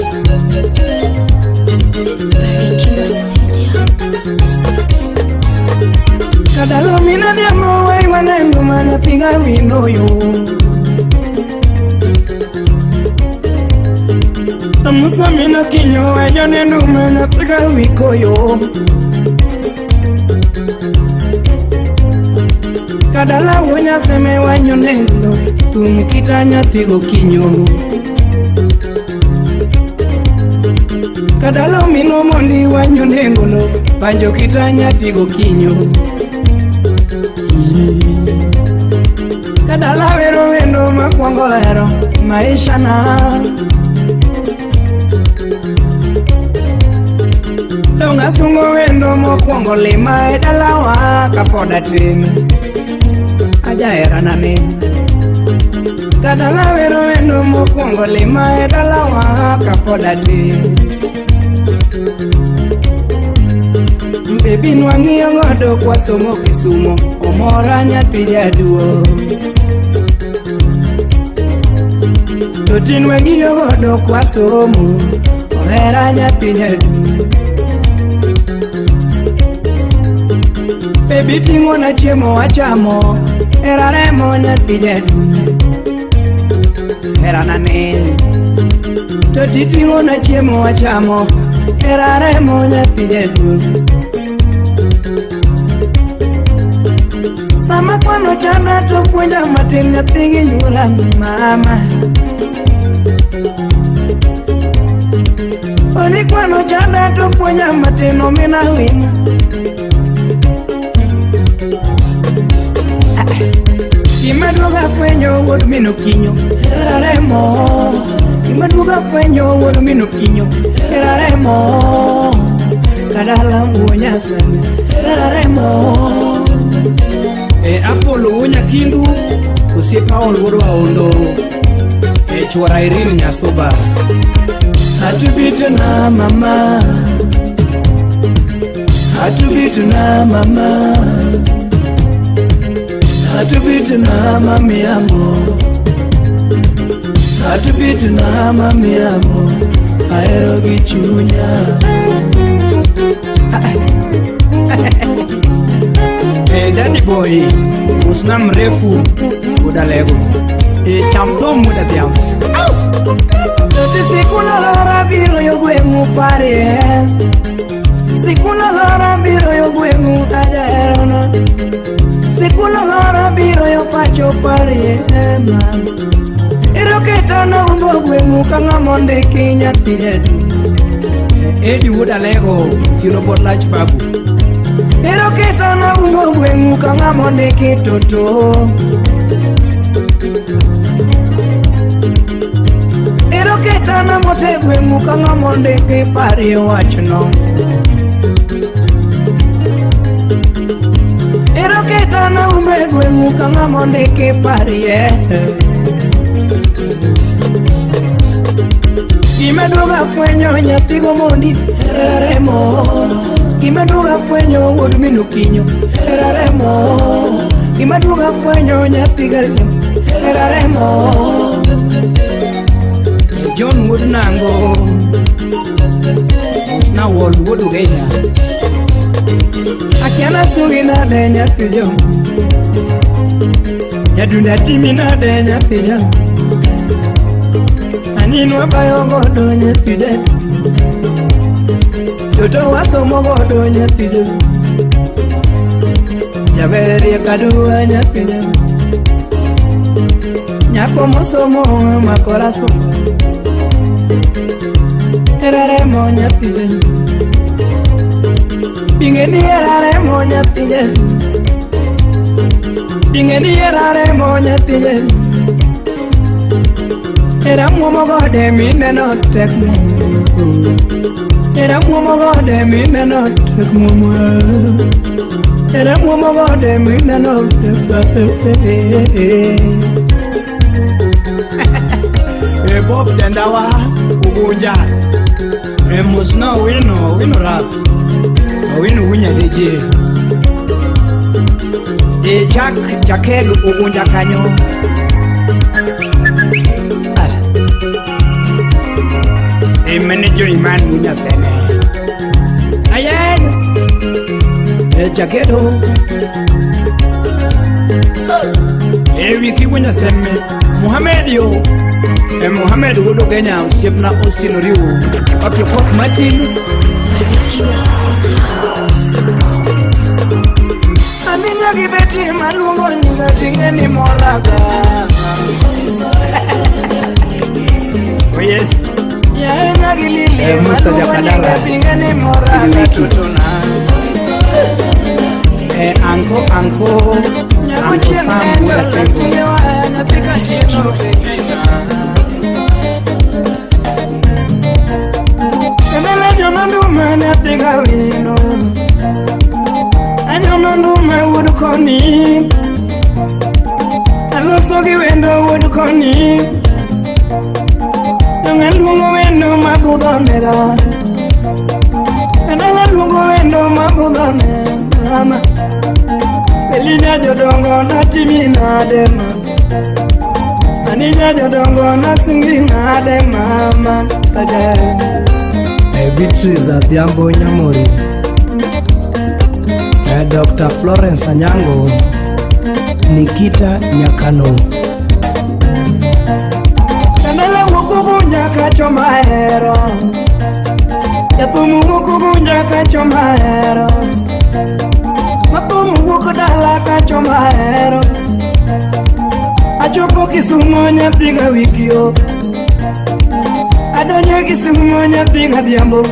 Kadalo mina diamo wai wanengu mana tiga winoyo. Amusa mina kinyo ayo nenu mana tiga wikoyo. Kadala wonya seme wanyo nendo tumkitanya tigo kinyo. Kadala mino mondi wanyo nengono panjo kitanya tigo kinyo. Kadala wero wendo makwongo hero maisha na donga sungo wendo mokwongo lima edalawa kapoda tim aja era nane. Kadala wero wendo mokwongo lima edalawa kapoda tim Baby nwangi ngodo kwa somo Kisumo omora nyathi jaduo. Totin nwangi ngodo kwa somo ohera nyathi jaduo. Baby tingo na chiemo wachamo eraremo nyathi jaduo. Era nane Toti tingo na chiemo wachamo eraremo nyathi jaduo. Sama kwano chana to puonja matin nyathi gi nyuola mama. Oni kwano chana to puonja matin omina winyo. Imaduoga fwenyo wuod mino kinyo eraremo. Imaduoga fwenyo wuod mino kinyo eraremo. Kadala mwonya sana eraremo. Apolo wonya kindu kusiepa olwodo aondo chwara Irene Nyasoba atubite na mama, atubite na mama, atubite na mami amo, atubite na mami amo aero gi chunya. Daddy boy usna mrefu udalego cham dom muda diam Toti sikuna lora biro yo gwengu pare Sikuna lora biro yo gwengu ajaerona Sikuna lora biro yo pacho pare Ero ketana umbo gwengu kanga monde kinya tijetu Edi wuda lego tino bot lach babu Ero ketana umbo gwengu kanga monde kitoto Ero ketana mote gwengu kanga monde ke pari wachno Ero ketana umbo gwengu kanga monde ke pari Kimeduga fwenyo nyathigo mondi eraremo Kimeduga fwenyo wuod minu kinyo eraremo Kimeduga fwenyo nyathiga eraremo John wood nango Na wall wood ugenya Akiana sugi na de nyathijo Yadunda timi na de nyathijo Nino bayo godo nyatide Toto wasomo godo nyatide Jaberi kadua nyatide Nyako mosomo makoraso Eraremo nyatide Bingeni eraremo nyatide Bingeni eraremo nyatide Era muomo gode mine no tek muomo Era muomo gode mine no tek muomo Era muomo gode mine no tek Bob dendawa ugunja Musna wino rap Wino winya deje Jack jakeg ugunja kanyo Manager man munya sene Ayen Jakedo Wiki munya sene Muhammad yo Muhammad wodo Kenya usiepna Austin Riu Papi Pop Martin Aminya gibeti malungo Ningatingeni molaga Oh yes Musa Jakadara Anko Sam Muda Sengo Kemele jomandume napiga wino Anyomandume wudukoni Alosogi wendo wudukoni Lungo wendo mabudo mera Kananga lungo wendo mabudo mera Pelina jodongo na timi na dema Anija jodongo na singi na dema Saja Beatrice Adhiambo Nyamori Dr. Florence Anyango Nikita Nyakano Kugunja kachomaero Yapumu kugunja kachomaero Mapumu kudala kachomaero Achopo Kisumu nyapiga wikio Adonyo Kisumu nyapiga Adhiambo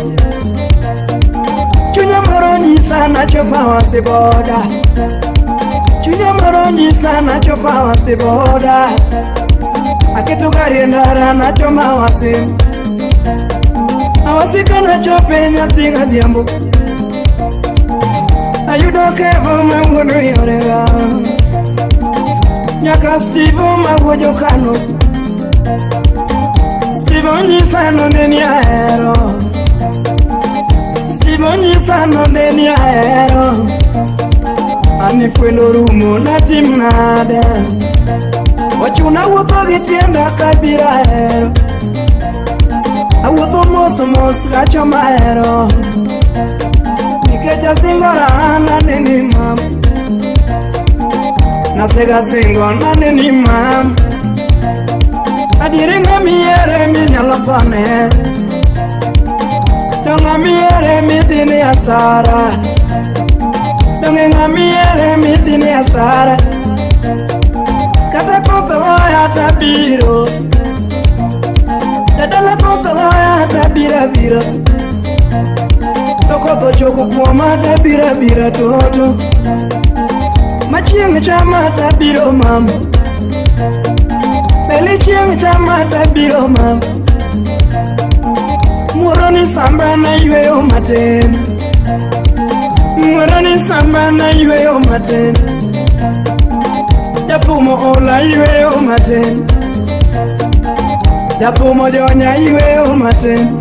Chunya moronyi sana chopa wasiboda Chunya moronyi sana chopa wasiboda Aketu gari ndara na choma wasi Awasika na chope nyathiga Adhiambo Ayudo kevo mawuodo yorega Nyaka Steve mawuojo kano Steve onyisa nondeni ahero Steve onyisa nondeni ahero Anifwelo rumo na tim nade Ochuna wuotho gi tienda kabira hero Awuotho mos kachoma hero Nikech asingora nane ni mam Nasega singo nane ni mam Adire ngamiere mi nyalo kone Dong ngamiere mi dini asara Dong ngamiere mi dini asara Kata koto ya tabiro Jadala koto ya tabira bira Toko to choko kuoma tabira bira toto Machieng chama tabiro mama Beli chieng chama tabiro mama Muroni samba na yweyo maten Muroni samba na yweyo maten Japumo ola yweyo maten Japumo jonya yweyo maten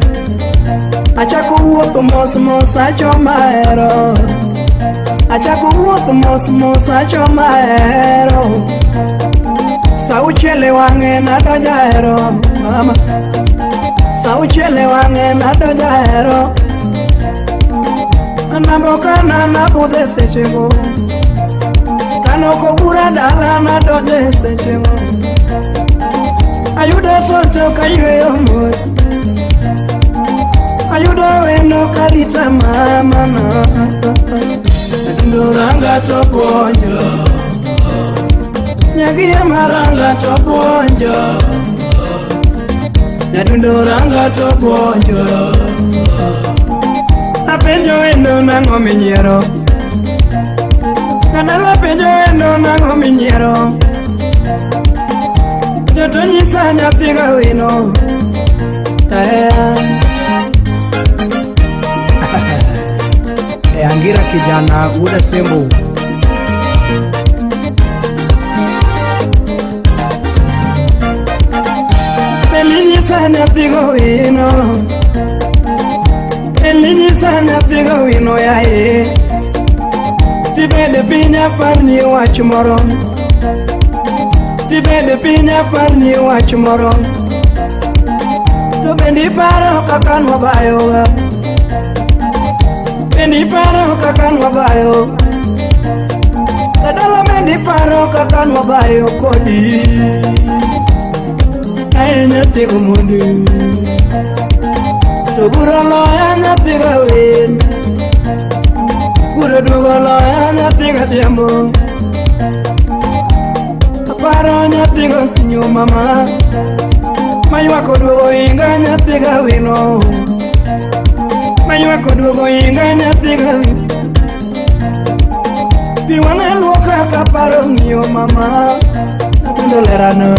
Achako wuotho mos mos achoma hero Achako wuotho mos mos achoma hero Sauchele wange nadonja hero mama Sauchele wange nadonja hero Anambokana nabudhe sechego Kanoko bura dala nadonje sechego Ayudo toto kayweyo mos Ayudo weno karita mama Nduranga toponjo Nyagia maranga toponjo Nduranga toponjo Apenjo wendo nango minyero Kadala penjo wendo nango minyero Joto nyisa nyapiga wino Angira kijana ule sembo Elinyi sana pigo wino Elinyi sana pigo wino ya e Tibede pinya parni wachumoro Tibede pinya parni wachumoro Tubendi paro kakan wabayo Mendi paro kakan wabayo Kadala mendi paro kakan wabayo kodi Aina tigo mundi Tuburo loya na tiga win Guro dugo loya na tiga tiambo Aparo na tiga kinyo mama Maywa kodugo inga na tiga wino Maywa kodugo inga na tiga wino Piwana luoka kaparo ngiyo mama Atundo lerano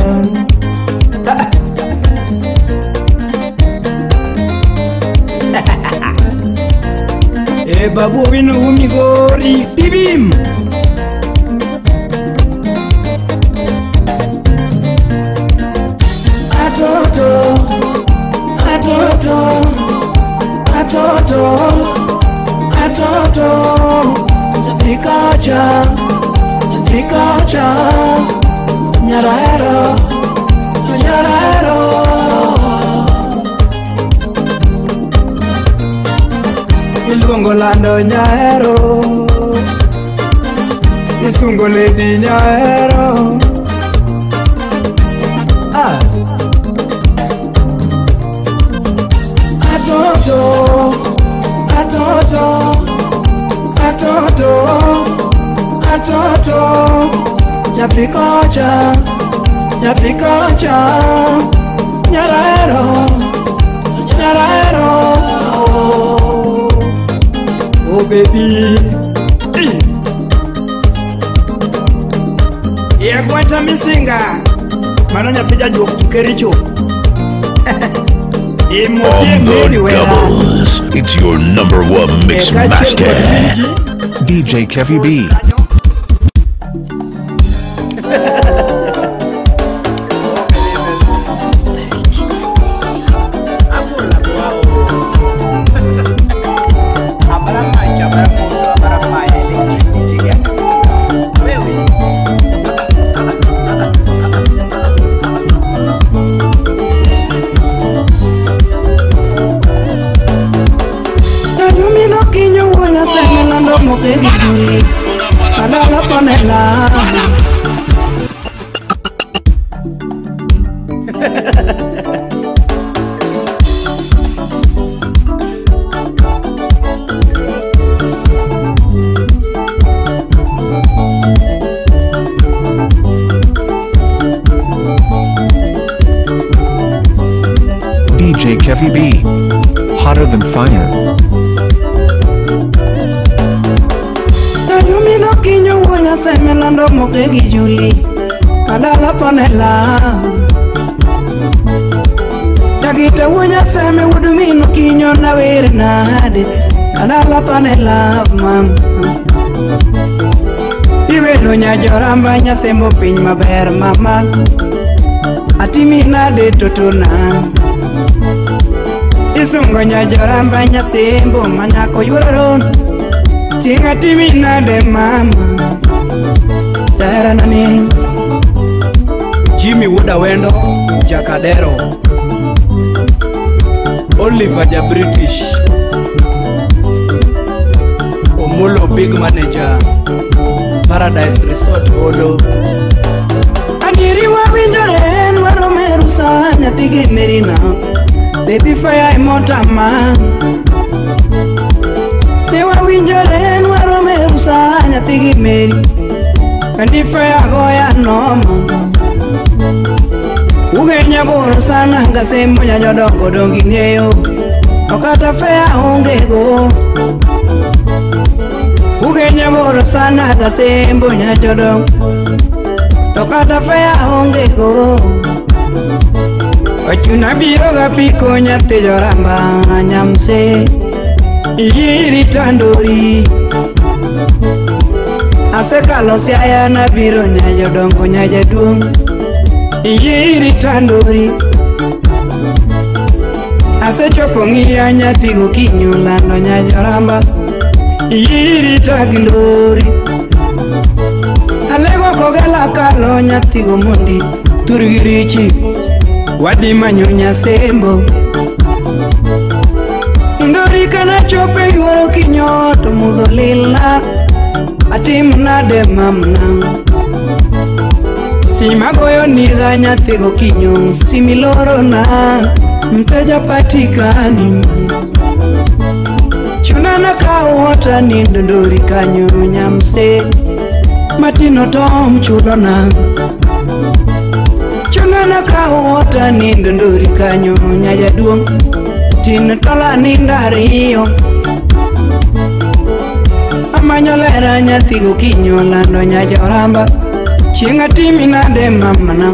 Babu winu umigori tibim Atoto Atoto Atoto Atoto Pikacha Pikacha Nyarahero Nyarahero Iluongo lando nyahero Isungo ledi nyahero Atoto Atoto Atoto Atoto Yapikocha Yapikocha Nyarahero Nyarahero Oh baby Iya kwata misinga Manonya pija juo kukericho On the doubles, it's your #1 mix master, DJ Kevy B. DJ Kevy B. Hotter than fire. Ayumi no kinyo wonya seme lando moke gi Juli kadala panela Jagita wonya seme wudumi no kinyo na were nade kadala panela mam Iwelo nya joramba nya sembo piny maber mama Atimi nade totona Isungo nya joramba nya sembo manyako yuroron Tinga timi nade mama Taranani Jimmy Wuda Wendo Jakadero Oliver ja British Omulo Big Manager Paradise Resort Olo Adiri wa winjoren waro meru sa nyathigi merina Baby fire imotama Newa winjoren waro meru sa nyathigi meri Kandi fire goya noma Ugenya boro sana ngasembo nyanyodongo dongi ngeyo Okata fire ongego Ugenya boro sana ngasembo nyanyodongo Okata fire ongego Ochuna biro gapiko nyathi joramba nyamse Iri tandori Asekalo siaya na biro nyayodongo nyajaduong Iri tandori Asechopo ng'iya nyathi gokinyo lando nyajoramba Iri tagilori Alego kogala kalo nyathi gomondi turgirichi Wadi manyo nyasembo Ndori kana chope yuoro kinyoto mudho lila Atim nade mamna Sima goyo nidha nyathi gokinyo Similoro na mteja patikani Chunana kawota nindo ndori kanyo nyamse Matino tom chulona Chunana kawota nindo ndori kanyo nyajaduong Tin tola nindariyo Amanyolera nyathi gokinyo lando nyajoramba Chienga timi nade mamana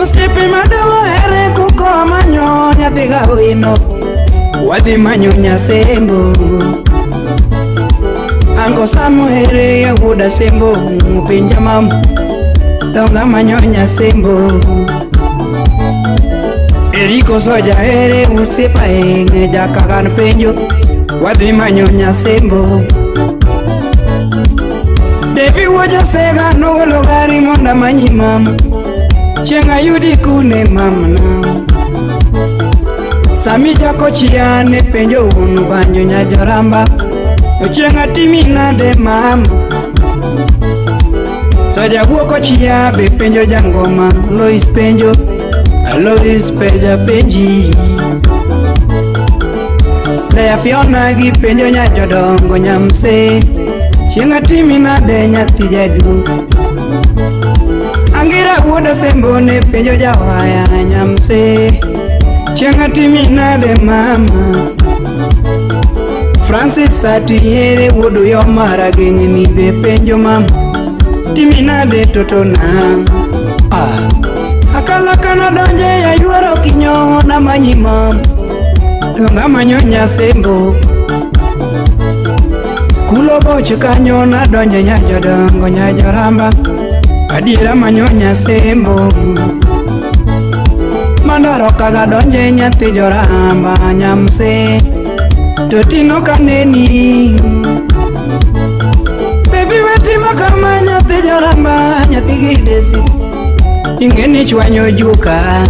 Osiepe madawa ere kuko manyo nyathi gawino Wadhi manyo nyasembo Ango samu ere ya huda sembo Pinja mamu Tonga manyo nyasembo Eriko soja ere usiepa enge jakagan penjo Wadhi manyo nyasembo Devi waja sega nogolo gari monda manyi mama Chenga yudi kune mamna Sami jako chiane penjo unu banyo nyajoramba Chenga timi nade mama Soja guoko chia be penjo jangoma Lois penjo Lois peja penji Lea Fiona gi penjo nyajodongo nyamse Chenga timi nade nyathi jadu Angira wuoda sembone penjo jawaya nyamse Chenga timi nade mama Francis atiere wuodo yo mara gengni be penjo mama Timi nade totona Akala kana donje ya yuaro kinyo na manyi mama Donga manyo nyasembo Skulo boche kanyo na donje nyajodongo nyajoramba Adiera manyo nyasembo Mandaro kaga donje nyathi joramba nyamse Totino kaneni Baby wetima kama nyathi joramba nyathi gidesi Ingeni chwanyo juka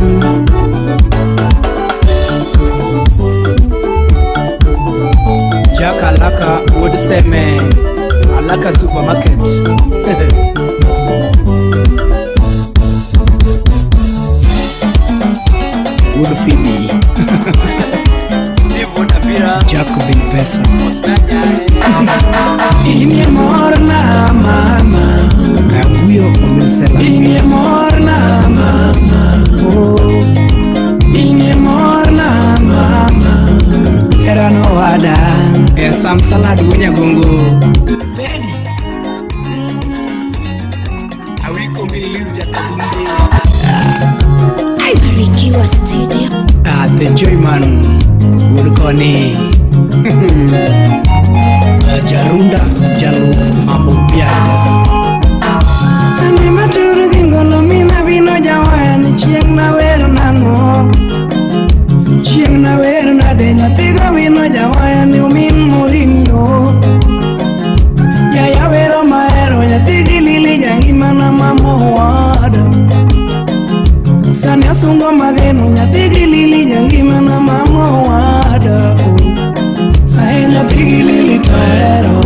Jaka Alaka would seme Alaka supermarket Wood Phoebe Steve Wodabira Jack Bin Pesa Inye morna mama Aguyo Omesela Inye morna mama Oh Inye morna mama Era no wada Sam Salad Wenya Gongo Pedi Awiko Milis Jatabundi Barikiwa Studio. The Joyman Woodconi Jarunda Jalu Mambo Piada Ani maturu kingolo mina vino jawan Chieng na wero nano Chieng na wero na denya Tiga vino jawan Umin murinyo Yaya wero maero Nyatigi lili jangima na mamo wada Sani asungo mageno Nyatigi lili jangima na mamo wada Ae nyatigi lili taero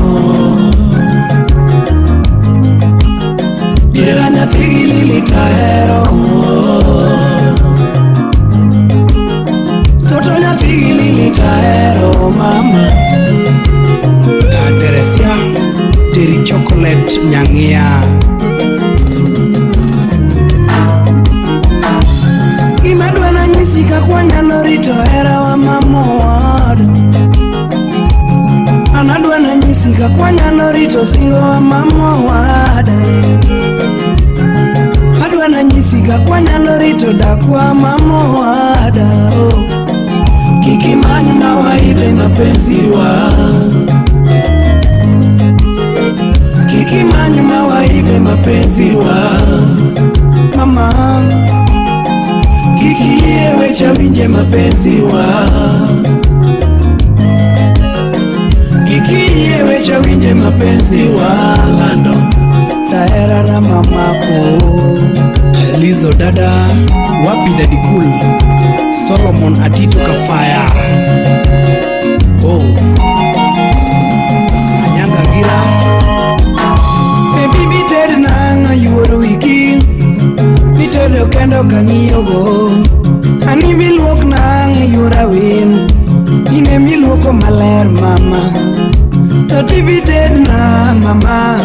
Yera nyatigi lili taero Toto nyatigi lili taero mama Teresia Terry Chocolate Nyangia Imadwa na nyisika kwa nyalo rito era wa mamo wada Anadwa na nyisika kwa nyalo rito singo wa mamo wada Adwa na nyisika kwa nyalo rito dakwa mamo wada Kikimani mawaidhe mapenzi wa Kikimani mawaidhe mapenzi wa Mama Kikie wecha winje mapenzi wa Kikie wecha winje mapenzi wa Lando Tahera na mamako Lizo dada Wapi Daddy Cool Solomon Atito Kafaya Oh Anyanga Gira Baby bited nanga yuoro wiki Bitede okendo kangiyogo Ani miluok nanga yura win Ine miluoko maler mama Toti bited na mama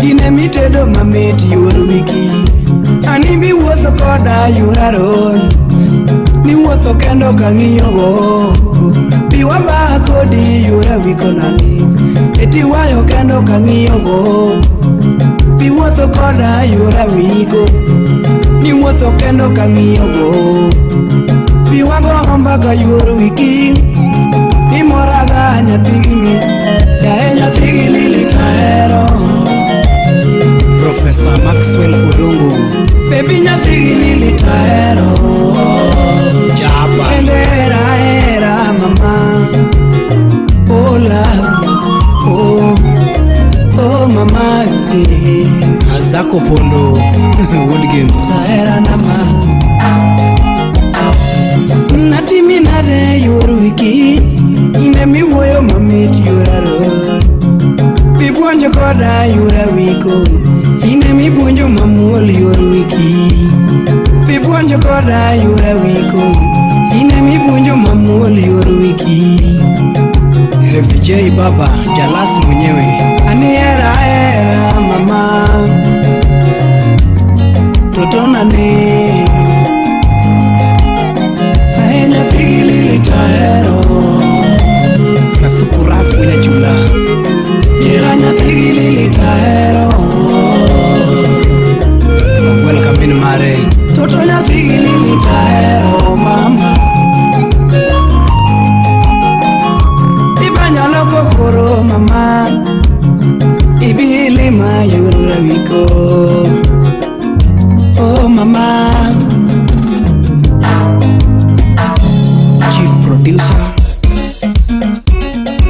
Ine mitedo mamit yuoro wiki Ani miwuotho koda yura ron Miwuotho kendo kangiyogo Biwa ba kodi yura wiko nani Eti wayo kendo kangiyogo Biwuotho koda yura wiko Niwuotho kendo kangiyogo Biwago hombaka yura wiki Imoraga nyathigi Yae nyathigi lili taero Professor Maxwell Odongo Baby nyathigi lili taero Jaba Era mama Oh love Oh mama Azako Pondo Wood Game Tahera nama Natimi nade yuru wiki Ine mi woyo mamit yura road Bibuonjo koda yura wiko Ine mi buonjo mamuol yuru wiki Bibuonjo koda yura wiko Ine mi buonjo mamuol yuru wiki FJ Baba Jalas mwenyewe Ani era mama Totona ne Ae nyathigi lili taero Kasuku Rafu ina jula Yera nyathigi lili taero Welcome in Mare Toto nyathigi lili taero mama Ibanyalo kokoro mama Ibili mayura wiko Oh mama Chief Producer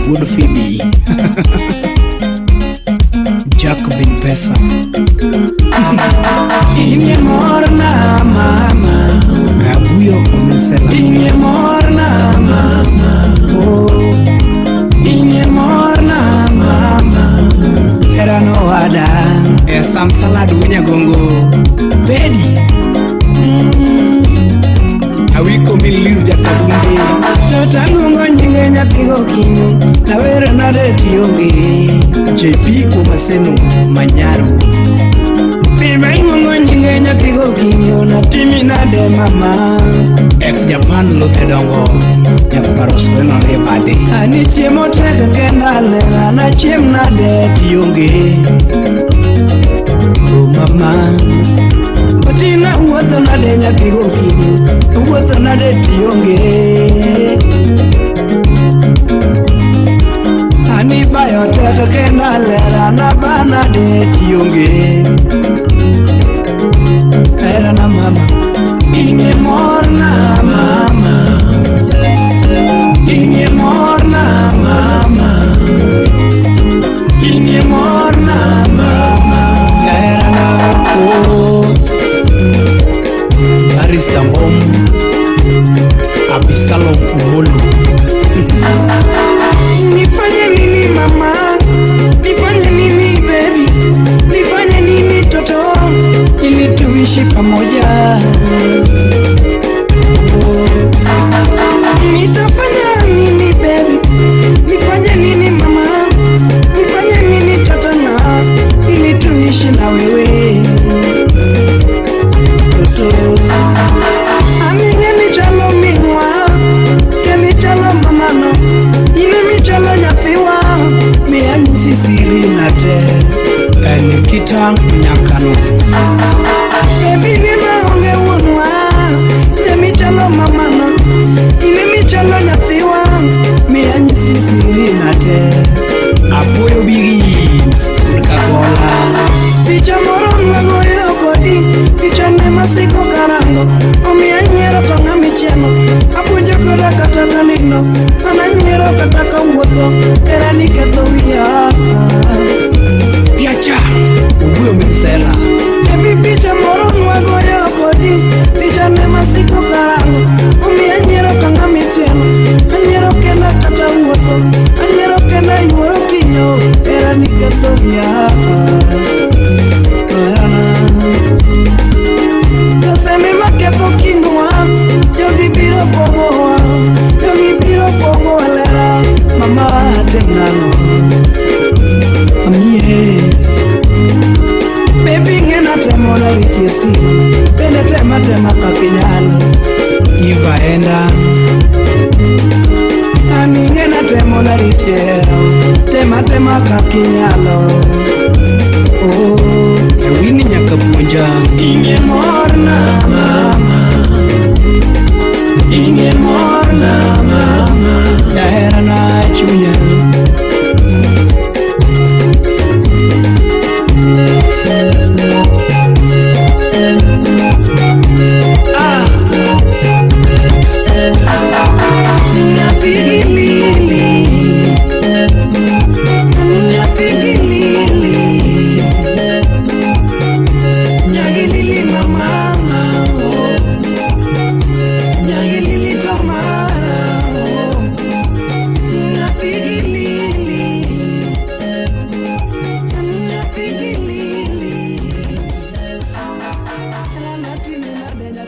Wood Phoebe Jack Bin Pesa Inye morna mama Aguyo Omesela Inye morna mama Oh Inye morna mama Era no wada Sam Salad Wenya Gongo Pedi Awiko gokinyo nawere nade tionge JP Kumaseno Manyaro Pima ingongo nyinge nyathi gokinyo natimi nade mama Ex Japan lote dongo Nyaparos kweno rebade Ani chiemo tega kenda lera na chiem nade tionge Oh mama Patina uwatho nade nyathi gokinyo Uwatho nade tionge Ani bayo tega kenda lera na bana de tionge Era na mama Inge morna mama Inge morna mama Inge morna mama Era na Barista Mbom Abisalom Umolo Nifanye nini mama Nifanye nini baby Nifanye nini toto Ili tuishi pamoja Nitafanya nini baby Nifanye nini mama Nifanye nini toto na Ili tuishi na wewe Toto Aminge ni chalo minwa Keni chalo mamano Ine mi chalo nyathiwa Mia nisisiri nate Eni kita nyakano Baby ni maonge unwa Ine mi chalo mamano Ine mi chalo nyathiwa Mia nisisiri nate Apoyo bigi Nikakola Picha moro nwagoyo kodi Picha nema siko karango Omia nyero konga michemo Apunjo koda kata kanino Ana nyero kata kawuotho Era niketho wiya Diacha Ubuyo minisela Baby picha moro nwagoyo kodi Picha nema siko karango Omia nyero konga michemo Anyero kenda kata wuotho Anyero kenda yuoro kinyo Era niketho wiya Yosemi makepo kinua Yogi biro pogoa Yogi biro pogoa lera Mama tenano Amie Baby ngena temona rikiesi Pende tema kakinyalo Iva enda Ani ngena temona ritiero Tema kakinyalo Oh, Kawini nyakapunja Inge morna mama Inge morna mama Daera na chunya Nati mina denya